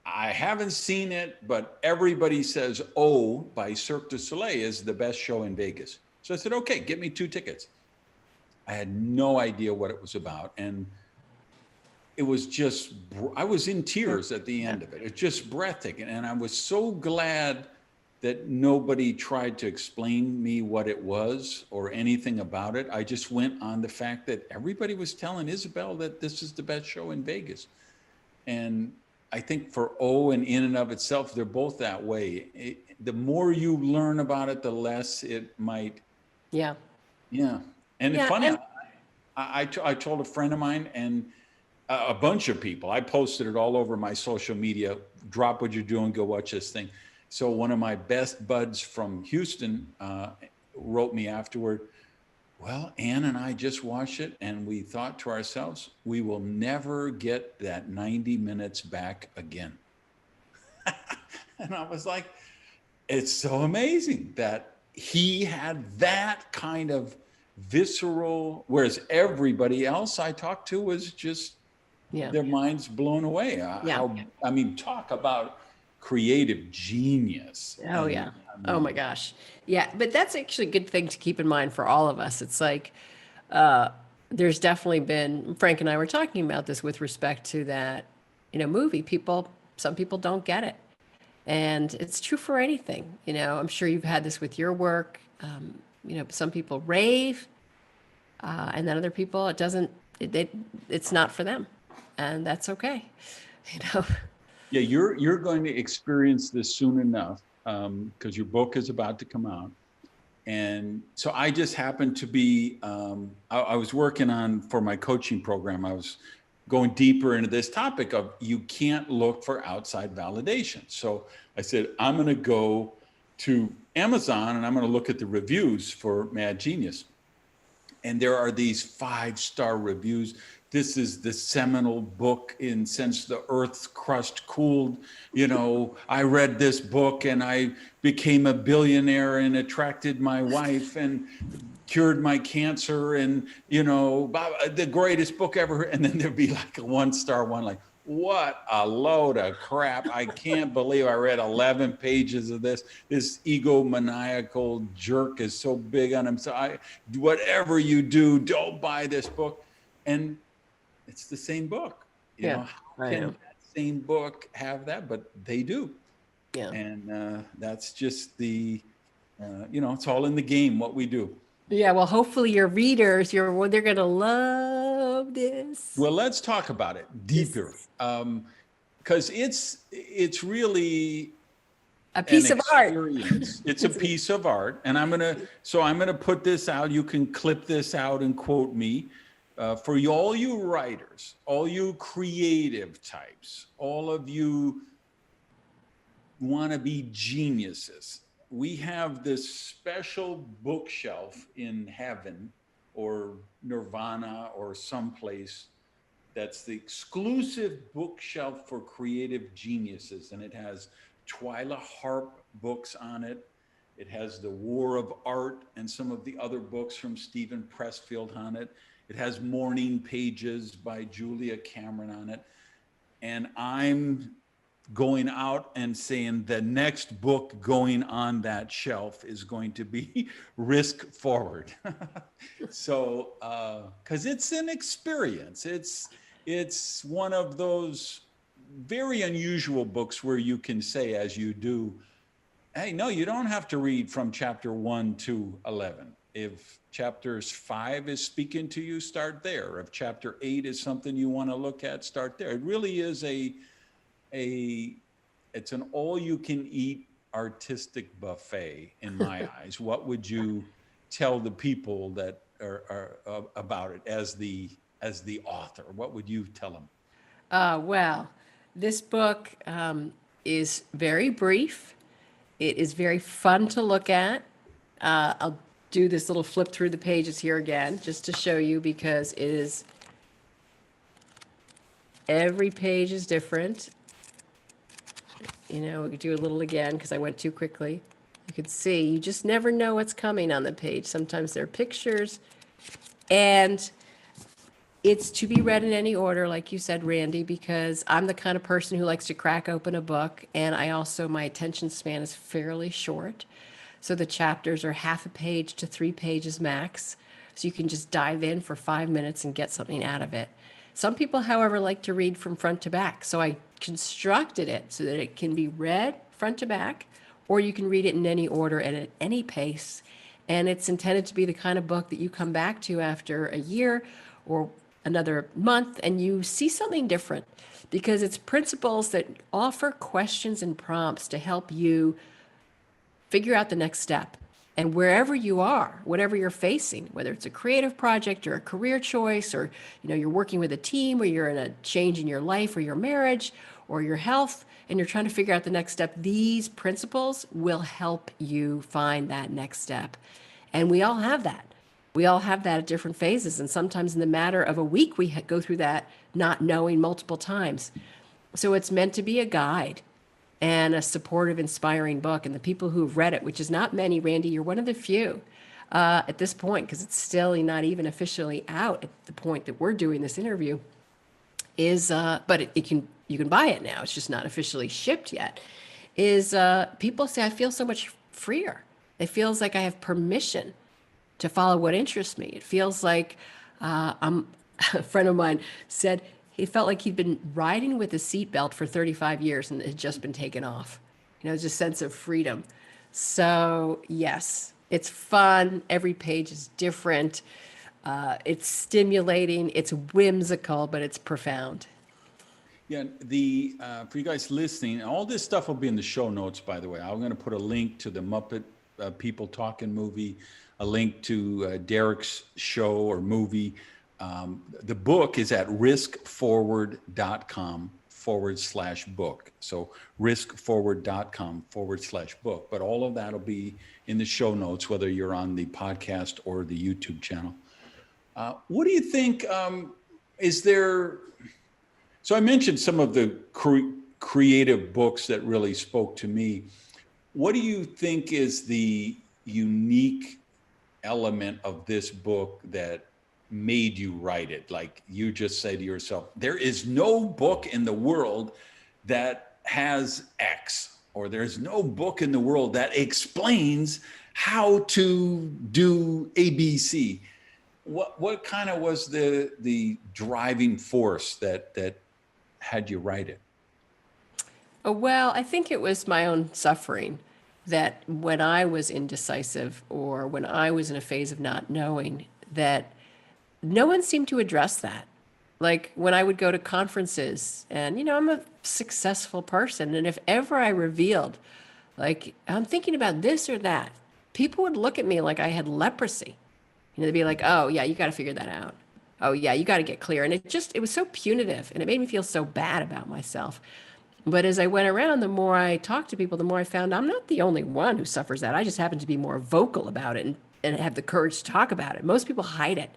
I haven't seen it, but everybody says Oh by Cirque du Soleil is the best show in Vegas. So I said, okay, get me 2 tickets. I had no idea what it was about. And it was just, I was in tears at the end of it. It's just breathtaking. And I was so glad that nobody tried to explain me what it was or anything about it. I just went on the fact that everybody was telling Isabel that this is the best show in Vegas. And I think for O and In and of Itself, they're both that way. The more you learn about it, the less it might. Yeah. Yeah. And it's funny, I told a friend of mine and a bunch of people, I posted it all over my social media, drop what you're doing, go watch this thing. So one of my best buds from Houston wrote me afterward, well, Ann and I just watched it and we thought to ourselves, we will never get that 90 minutes back again. And I was like, it's so amazing that he had that kind of visceral, whereas everybody else I talked to was just their minds blown away. Talk about creative genius. Oh, yeah. Oh, my gosh. Yeah. But that's actually a good thing to keep in mind for all of us. It's like there's definitely been, Frank and I were talking about this with respect to that, movie. Some people don't get it. And it's true for anything. I'm sure you've had this with your work. Some people rave, and then other people, it's not for them, and that's okay. Yeah, you're going to experience this soon enough because your book is about to come out, and so I just happened to be. I was working on for my coaching program. I was going deeper into this topic of you can't look for outside validation. So I said I'm going to go to Amazon and I'm going to look at the reviews for Mad Genius. And there are these 5-star reviews. This is the seminal book since the Earth's crust cooled. I read this book and I became a billionaire and attracted my wife and cured my cancer and, the greatest book ever. And then there'd be like a 1-star one, like, what a load of crap. I can't believe I read 11 pages of this. This egomaniacal jerk is so big on him. So whatever you do, don't buy this book. And it's the same book. How can that same book have that? But they do. Yeah. And that's just it's all in the game, what we do. Yeah, well, hopefully your readers, they're going to love this. Well, let's talk about it deeper, because it's really a piece of art. It's a piece of art, and I'm gonna put this out. You can clip this out and quote me. For all you writers, all you creative types, all of you want to be geniuses. We have this special bookshelf in heaven or nirvana or someplace that's the exclusive bookshelf for creative geniuses. And it has Twyla Harp books on it. It has The War of Art and some of the other books from Stephen Pressfield on it. It has Morning Pages by Julia Cameron on it. And I'm going out and saying the next book going on that shelf is going to be Risk Forward. So, because it's an experience. It's one of those very unusual books where you can say, as you do, hey, no, you don't have to read from chapter 1 to 11. If chapters 5 is speaking to you, start there. If chapter 8 is something you want to look at, start there. It really is it's an all-you-can-eat artistic buffet in my eyes. What would you tell the people that are about it as the author? What would you tell them? Well, this book is very brief. It is very fun to look at. I'll do this little flip through the pages here again, just to show you, because it is, every page is different. You know, we could do a little again because I went too quickly. You could see, you just never know what's coming on the page. Sometimes there are pictures, and it's to be read in any order, like you said, Randy, because I'm the kind of person who likes to crack open a book, and I also, my attention span is fairly short. So the chapters are half a page to 3 pages max. So you can just dive in for 5 minutes and get something out of it. Some people, however, like to read from front to back. So I constructed it so that it can be read front to back, or you can read it in any order and at any pace. And it's intended to be the kind of book that you come back to after a year or another month and you see something different, because it's principles that offer questions and prompts to help you figure out the next step. And wherever you are, whatever you're facing, whether it's a creative project or a career choice, or you're working with a team, or you're in a change in your life or your marriage or your health, and you're trying to figure out the next step, these principles will help you find that next step. And we all have that. We all have that at different phases. And sometimes in the matter of a week, we go through that not knowing multiple times. So it's meant to be a guide and a supportive, inspiring book. And the people who've read it, which is not many, Randy, you're one of the few at this point, because it's still not even officially out at the point that we're doing this interview, is, but you can buy it now. It's just not officially shipped yet. Is people say, I feel so much freer. It feels like I have permission to follow what interests me. It feels like a friend of mine said he felt like he'd been riding with a seatbelt for 35 years and it had just been taken off. It's a sense of freedom. So yes, it's fun. Every page is different. It's stimulating. It's whimsical, but it's profound. Yeah, for you guys listening, all this stuff will be in the show notes, by the way. I'm going to put a link to the Muppet People Talking movie, a link to Derek's show or movie. The book is at riskforward.com/book. So riskforward.com/book. But all of that will be in the show notes, whether you're on the podcast or the YouTube channel. What do you think? Is there? So I mentioned some of the creative books that really spoke to me. What do you think is the unique element of this book that made you write it? Like you just say to yourself, there is no book in the world that has X, or there's no book in the world that explains how to do ABC. What kind of was the driving force that had you write it? Well, I think it was my own suffering, that when I was indecisive or when I was in a phase of not knowing, that no one seemed to address that. Like when I would go to conferences and, I'm a successful person. And if ever I revealed, like, I'm thinking about this or that, people would look at me like I had leprosy. They'd be like, oh, yeah, you got to figure that out. Oh, yeah, you got to get clear. And it was so punitive and it made me feel so bad about myself. But as I went around, the more I talked to people, the more I found I'm not the only one who suffers that. I just happen to be more vocal about it and have the courage to talk about it. Most people hide it.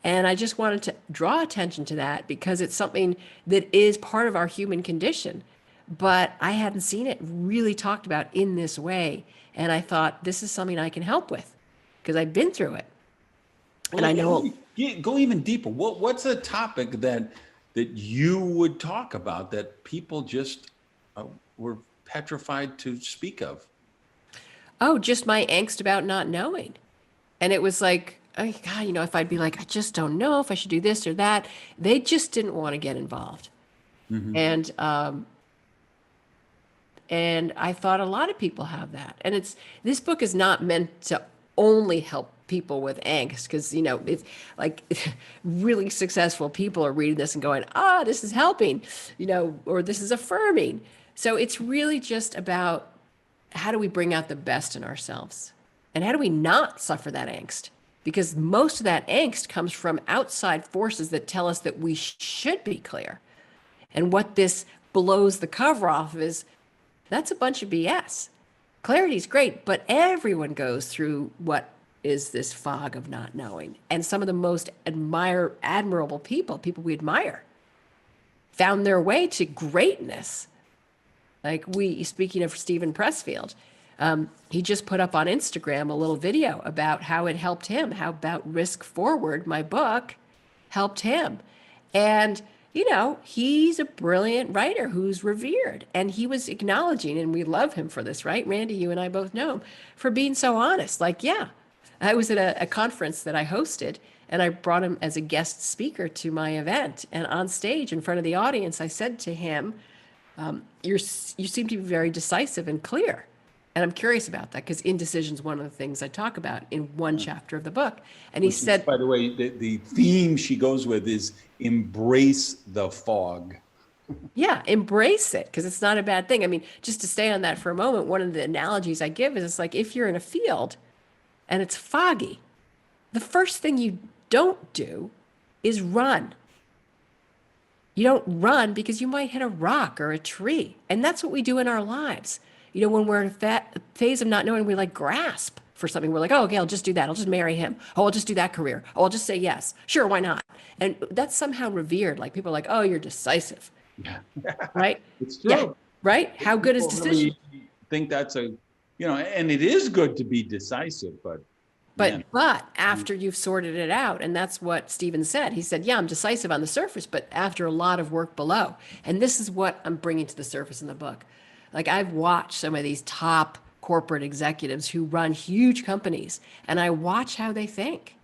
And I just wanted to draw attention to that because it's something that is part of our human condition. But I hadn't seen it really talked about in this way. And I thought, this is something I can help with because I've been through it. Well, and I know. Go even deeper. What's a topic that you would talk about that people just were petrified to speak of? Oh, just my angst about not knowing. And it was like, oh God, if I'd be like, I just don't know if I should do this or that. They just didn't want to get involved. Mm-hmm. And I thought a lot of people have that. And this book is not meant to only help people with angst, because it's like really successful people are reading this and going, this is helping, or this is affirming. So it's really just about how do we bring out the best in ourselves? And how do we not suffer that angst? Because most of that angst comes from outside forces that tell us that we should be clear. And what this blows the cover off of is that's a bunch of BS. Clarity is great, but everyone goes through what is this fog of not knowing. And some of the most admirable people we admire, found their way to greatness. Like speaking of Stephen Pressfield, he just put up on Instagram a little video about how it helped him, how about Risk Forward, my book, helped him. And, he's a brilliant writer who's revered. And he was acknowledging, and we love him for this, right? Randy, you and I both know him, for being so honest. Like, yeah, I was at a conference that I hosted, and I brought him as a guest speaker to my event. And on stage in front of the audience, I said to him, you seem to be very decisive and clear. And I'm curious about that because indecision is one of the things I talk about in one chapter of the book. And he said, by the way, the theme she goes with is embrace the fog. Yeah, embrace it because it's not a bad thing. I mean, just to stay on that for a moment, one of the analogies I give is it's like if you're in a field and it's foggy, the first thing you don't do is run. You don't run because you might hit a rock or a tree. And that's what we do in our lives. When we're in that phase of not knowing, we like grasp for something. We're like, oh, okay, I'll just do that. I'll just marry him. Oh, I'll just do that career. Oh, I'll just say yes. Sure, why not? And that's somehow revered. Like people are like, oh, you're decisive. Yeah. Right? It's true. Yeah. Right? How good is decision? Really think that's and it is good to be decisive, but after you've sorted it out, and that's what Stephen said. He said, yeah, I'm decisive on the surface, but after a lot of work below. And this is what I'm bringing to the surface in the book. Like I've watched some of these top corporate executives who run huge companies, and I watch how they think.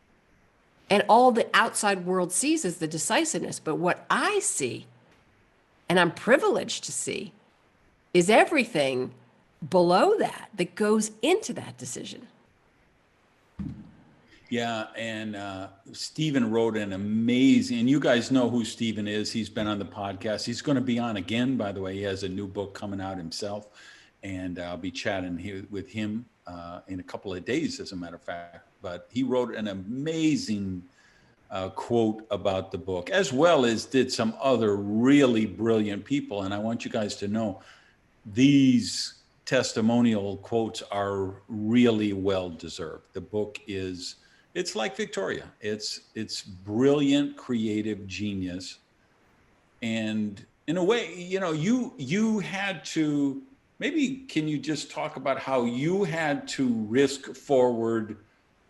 And all the outside world sees is the decisiveness. But what I see, and I'm privileged to see, is everything below that goes into that decision. Yeah, and Stephen wrote an amazing, and you guys know who Stephen is. He's been on the podcast. He's going to be on again, by the way. He has a new book coming out himself, and I'll be chatting with him in a couple of days, as a matter of fact. But he wrote an amazing quote about the book, as well as did some other really brilliant people. And I want you guys to know these testimonial quotes are really well deserved. The book it's like Victoria. It's brilliant, creative genius. And in a way, you had to, maybe can you just talk about how you had to risk forward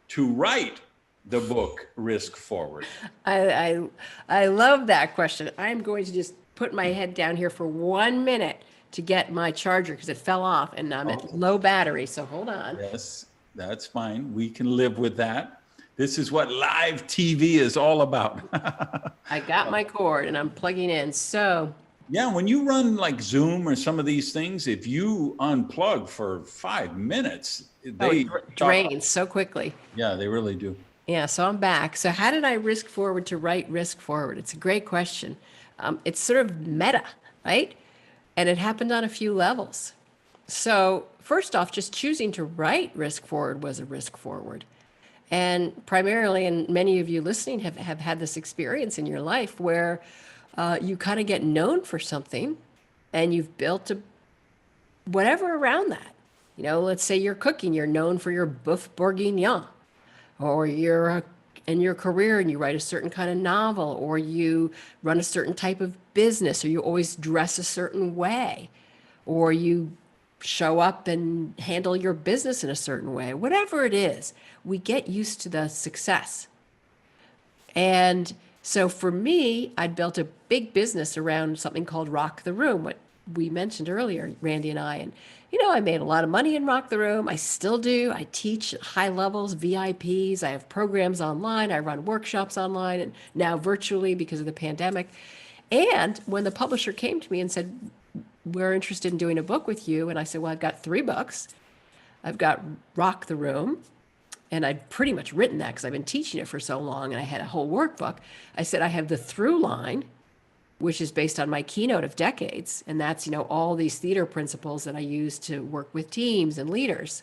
to write the book Risk Forward? I love that question. I'm going to just put my head down here for 1 minute to get my charger because it fell off and I'm at low battery. So hold on. Yes, that's fine. We can live with that. This is what live TV is all about. I got my cord and I'm plugging in. So yeah, when you run like Zoom or some of these things, if you unplug for 5 minutes, they drain so quickly. Yeah, they really do. Yeah, so I'm back. So how did I risk forward to write Risk Forward? It's a great question. It's sort of meta, right? And it happened on a few levels. So first off, just choosing to write Risk Forward was a risk forward. And primarily, and many of you listening have had this experience in your life where you kind of get known for something and you've built whatever around that. Let's say you're cooking, you're known for your boeuf bourguignon, or you're in your career and you write a certain kind of novel, or you run a certain type of business, or you always dress a certain way, or you show up and handle your business in a certain way. Whatever it is, we get used to the success. And so for me, I'd built a big business around something called Rock the Room, what we mentioned earlier, Randy and I. And, I made a lot of money in Rock the Room. I still do. I teach at high levels, VIPs. I have programs online. I run workshops online and now virtually because of the pandemic. And when the publisher came to me and said, we're interested in doing a book with you. And I said, well, I've got 3 books. I've got Rock the Room. And I'd pretty much written that because I've been teaching it for so long and I had a whole workbook. I said, I have the through line, which is based on my keynote of decades. And that's, all these theater principles that I use to work with teams and leaders.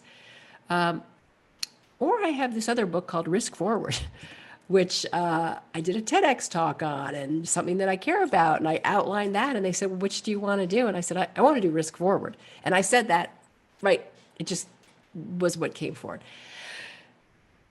Or I have this other book called Risk Forward, which I did a TEDx talk on, and something that I care about. And I outlined that, and they said, well, which do you want to do? And I said, I want to do Risk Forward. And I said that, right, it just was what came forward.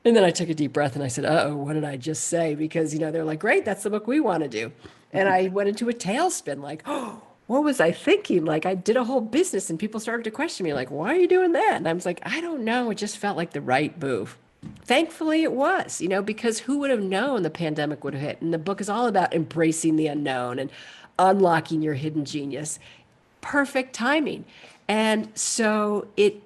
And then I took a deep breath and I said, uh-oh, what did I just say? Because, they're like, great, that's the book we want to do. And I went into a tailspin, like, oh, what was I thinking? Like, I did a whole business and people started to question me, like, why are you doing that? And I was like, I don't know. It just felt like the right move. Thankfully, it was, because who would have known the pandemic would have hit? And the book is all about embracing the unknown and unlocking your hidden genius. Perfect timing. And so it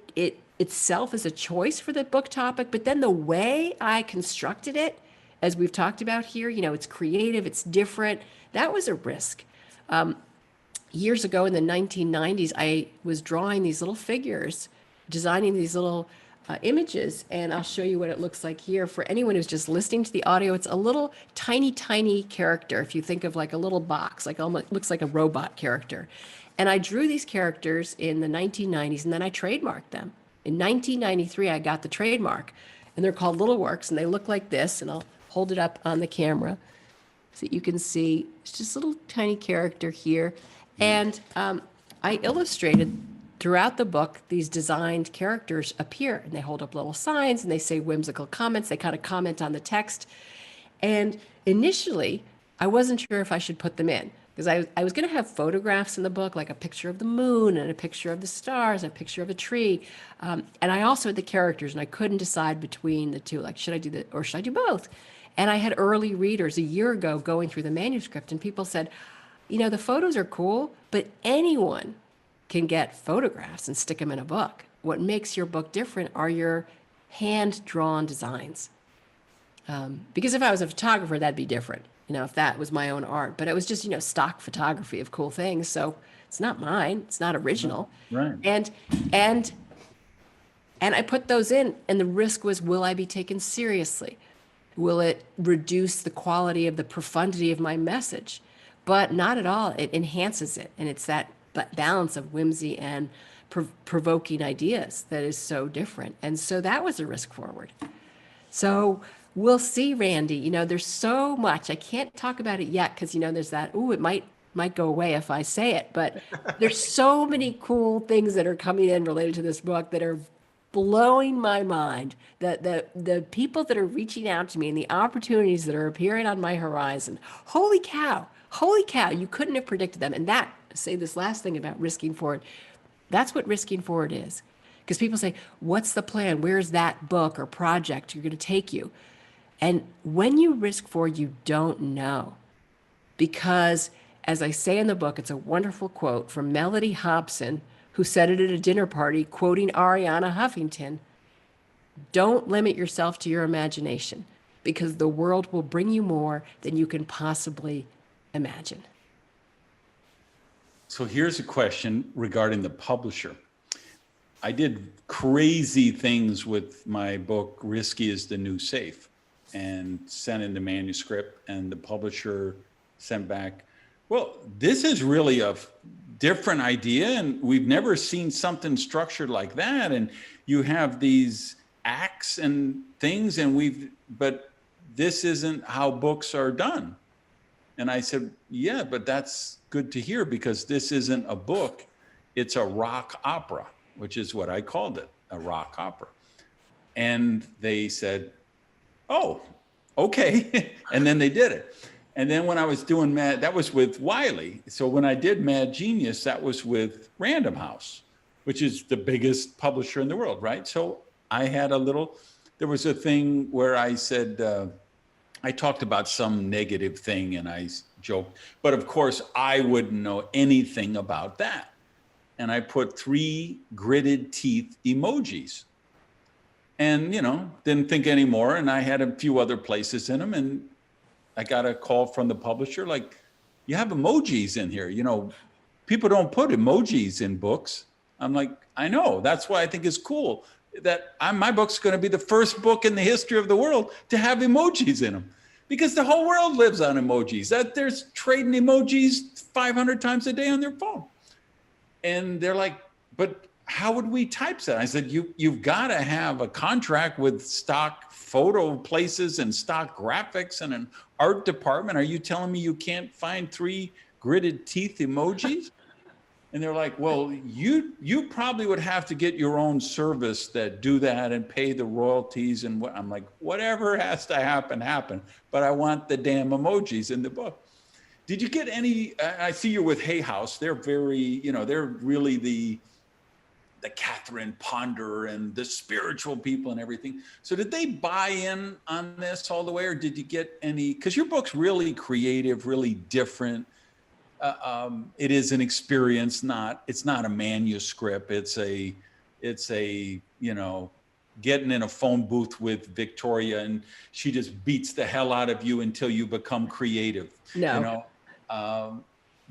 itself is a choice for the book topic, but then the way I constructed it, as we've talked about here, it's creative, it's different. That was a risk. Years ago in the 1990s, I was drawing these little figures, designing these little images, and I'll show you what it looks like here. For anyone who's just listening to the audio, it's a little tiny character. If you think of like a little box, like almost looks like a robot character. And I drew these characters in the 1990s, and then I trademarked them. In 1993, I got the trademark, and they're called Little Works, and they look like this, and I'll hold it up on the camera so that you can see. It's just a little tiny character here. And I illustrated throughout the book, these designed characters appear, and they hold up little signs, and they say whimsical comments. They kind of comment on the text. And initially, I wasn't sure if I should put them in, because I was going to have photographs in the book, like a picture of the moon and a picture of the stars, a picture of a tree. And I also had the characters, and I couldn't decide between the two, like, should I do that or should I do both? And I had early readers a year ago going through the manuscript, and people said, the photos are cool, but anyone can get photographs and stick them in a book. What makes your book different are your hand-drawn designs. Because if I was a photographer, that'd be different. If that was my own art, but it was just, stock photography of cool things. So it's not mine. It's not original. Right. And I put those in, and the risk was, will I be taken seriously? Will it reduce the quality of the profundity of my message? But not at all. It enhances it. And it's that balance of whimsy and provoking ideas that is so different. And so that was a risk forward. So we'll see, Randy. There's so much. I can't talk about it yet because, there's that, it might go away if I say it. But there's so many cool things that are coming in related to this book that are blowing my mind. The people that are reaching out to me and the opportunities that are appearing on my horizon. Holy cow, you couldn't have predicted them. And that, say this last thing about risking forward, that's what risking forward is. Because people say, what's the plan? Where's that book or project you're going to take you? And when you risk forward, you don't know. Because, as I say in the book, it's a wonderful quote from Melody Hobson, who said it at a dinner party, quoting Arianna Huffington, don't limit yourself to your imagination, because the world will bring you more than you can possibly imagine. So here's a question regarding the publisher. I did crazy things with my book, Risky is the New Safe, and sent in the manuscript, and the publisher sent back, well, this is really a different idea, and we've never seen something structured like that. And you have these acts and things, but this isn't how books are done. And I said, yeah, but that's good to hear, because this isn't a book, it's a rock opera, which is what I called it, a rock opera. And they said, oh, okay. And then they did it. And then when I was doing that was with Wiley. So when I did Mad Genius, that was with Random House, which is the biggest publisher in the world, right? So I had there was a thing where I said, I talked about some negative thing and I joked, but of course I wouldn't know anything about that. And I put 3 gritted teeth emojis and, didn't think anymore. And I had a few other places in them, and I got a call from the publisher, like, you have emojis in here. People don't put emojis in books. I'm like, I know. That's why I think it's cool that my book's going to be the first book in the history of the world to have emojis in them, because the whole world lives on emojis. That there's trading emojis 500 times a day on their phone. And they're like, but how would we typeset? I said, you've got to have a contract with stock photo places and stock graphics and an art department. Are you telling me you can't find 3 gritted teeth emojis? And they're like, well, you probably would have to get your own service that do that and pay the royalties. And what I'm like, whatever has to happen. But I want the damn emojis in the book. Did you get any? I see you're with Hay House. They're very, they're really the Catherine Ponder and the spiritual people and everything. So did they buy in on this all the way, or did you get any? Because your book's really creative, really different. It is an experience, it's not a manuscript. It's a getting in a phone booth with Victoria and she just beats the hell out of you until you become creative. No.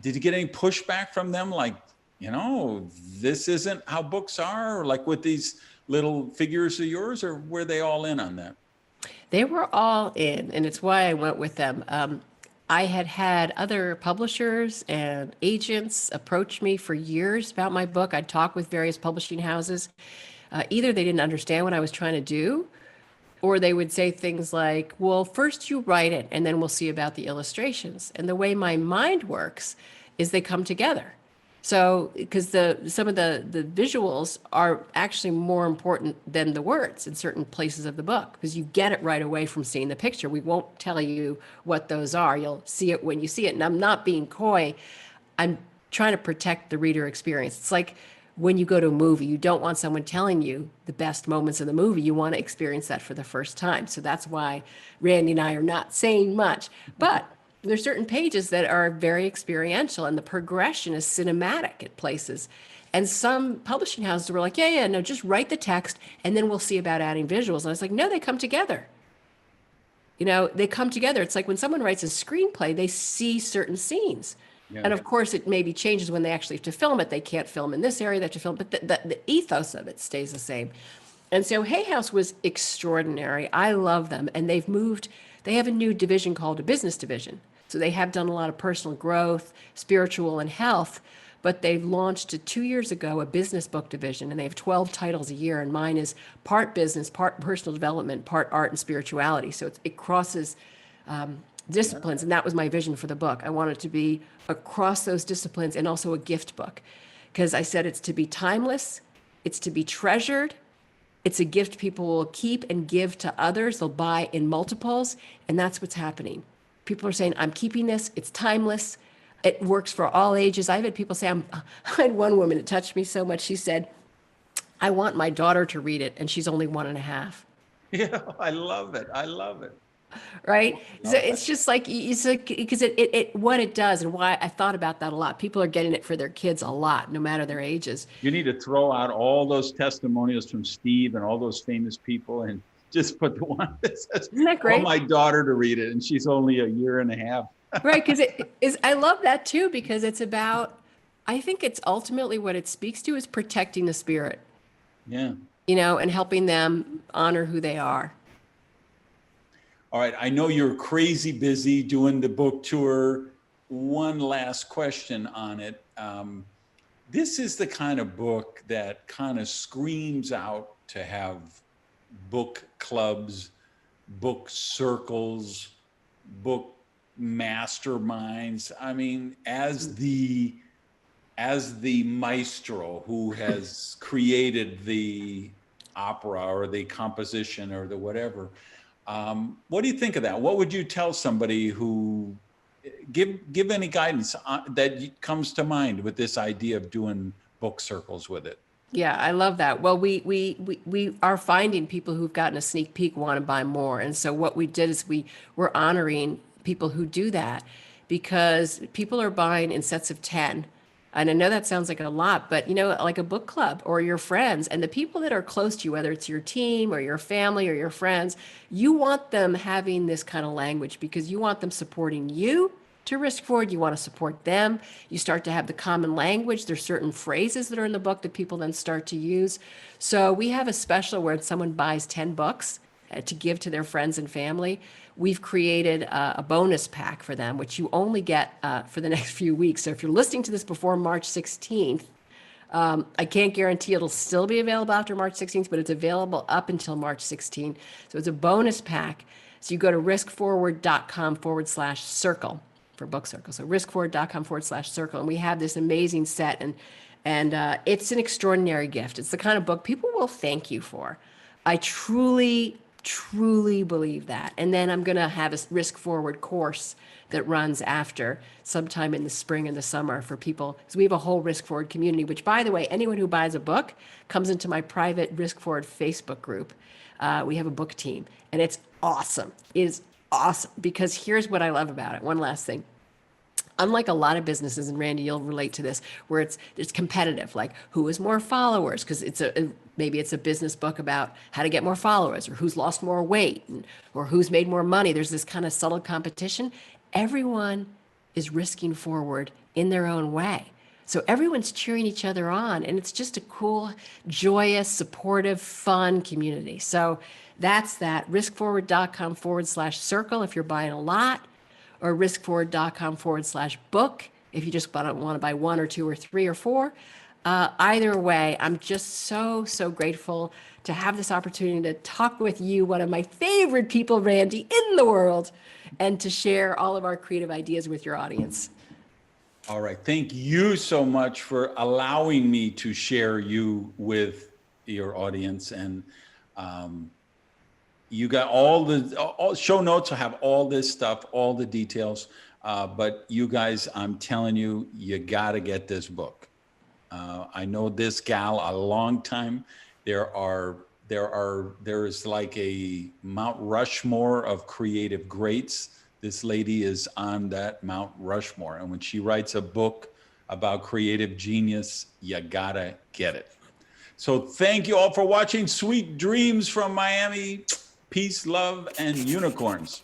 Did you get any pushback from them? Like, this isn't how books are, or like with these little figures of yours, or were they all in on that? They were all in, and it's why I went with them. I had other publishers and agents approach me for years about my book. I'd talk with various publishing houses. Either they didn't understand what I was trying to do, or they would say things like, well, first you write it, and then we'll see about the illustrations. And the way my mind works is they come together. So, because some of the visuals are actually more important than the words in certain places of the book, because you get it right away from seeing the picture. We won't tell you what those are. You'll see it when you see it. And I'm not being coy. I'm trying to protect the reader experience. It's like when you go to a movie, you don't want someone telling you the best moments of the movie. You want to experience that for the first time. So that's why Randy and I are not saying much. But there's certain pages that are very experiential, and the progression is cinematic at places. And some publishing houses were like, yeah, no, just write the text and then we'll see about adding visuals. And I was like, no, they come together. They come together. It's like when someone writes a screenplay, they see certain scenes. Yeah. And of course, it maybe changes when they actually have to film it. They can't film in this area, they have to film, but the ethos of it stays the same. And so Hay House was extraordinary. I love them. And they have a new division called a business division. So they have done a lot of personal growth, spiritual, and health, but they've launched 2 years ago a business book division, and they have 12 titles a year, and mine is part business, part personal development, part art and spirituality. So it crosses disciplines, and that was my vision for the book. I wanted it to be across those disciplines and also a gift book, because I said it's to be timeless, it's to be treasured, it's a gift people will keep and give to others. They'll buy in multiples, and that's what's happening. People are saying, I'm keeping this. It's timeless. It works for all ages. I've had people say, I had one woman, it touched me so much. She said, I want my daughter to read it, and she's only 1.5. Yeah, I love it. Right? So it's just like, because what it does, and why I thought about that a lot. People are getting it for their kids a lot, no matter their ages. You need to throw out all those testimonials from Steve and all those famous people and just put the one that says, isn't that great? I want my daughter to read it, and she's only 1.5 years. Right, because I love that too, because it's about, I think it's ultimately what it speaks to is protecting the spirit. Yeah. And helping them honor who they are. All right, I know you're crazy busy doing the book tour. One last question on it. This is the kind of book that kind of screams out to have book clubs, book circles, book masterminds. I mean, as the maestro who has created the opera or the composition or the whatever, what do you think of that? What would you tell somebody who give any guidance that comes to mind with this idea of doing book circles with it? Yeah, I love that. Well, we are finding people who've gotten a sneak peek want to buy more. And so what we did is we're honoring people who do that, because people are buying in sets of 10. And I know that sounds like a lot, but like a book club or your friends and the people that are close to you, whether it's your team or your family or your friends, you want them having this kind of language because you want them supporting you to risk forward. You want to support them. You start to have the common language. There's certain phrases that are in the book that people then start to use. So we have a special where someone buys 10 books to give to their friends and family. we've created a bonus pack for them, which you only get for the next few weeks. So if you're listening to this before March 16th, I can't guarantee it'll still be available after March 16th, but it's available up until March 16th. So it's a bonus pack. So you go to riskforward.com/circle for Book Circle. So riskforward.com/circle. And we have this amazing set. And it's an extraordinary gift. It's the kind of book people will thank you for. I truly believe that. And then I'm going to have a Risk Forward course that runs after sometime in the spring and the summer for people. So we have a whole Risk Forward community, which, by the way, anyone who buys a book comes into my private Risk Forward Facebook group. We have a book team, and it's awesome. It is awesome because here's what I love about it. One last thing. Unlike a lot of businesses, and Randy, you'll relate to this, where it's competitive, like who has more followers, because maybe it's a business book about how to get more followers, or who's lost more weight, or who's made more money. There's this kind of subtle competition. Everyone is risking forward in their own way. So everyone's cheering each other on, and it's just a cool, joyous, supportive, fun community. So that's that. riskforward.com/circle if you're buying a lot, or riskforward.com/book if you just want to buy one or two or three or four. Either way, I'm just so grateful to have this opportunity to talk with you, one of my favorite people, Randy, in the world, and to share all of our creative ideas with your audience. All right. Thank you so much for allowing me to share you with your audience. And you got all show notes. I have all this stuff, all the details. But you guys, I'm telling you, you got to get this book. I know this gal a long time. There is like a Mount Rushmore of creative greats. This lady is on that Mount Rushmore. And when she writes a book about creative genius, you gotta get it. So thank you all for watching. Sweet dreams from Miami. Peace, love, and unicorns.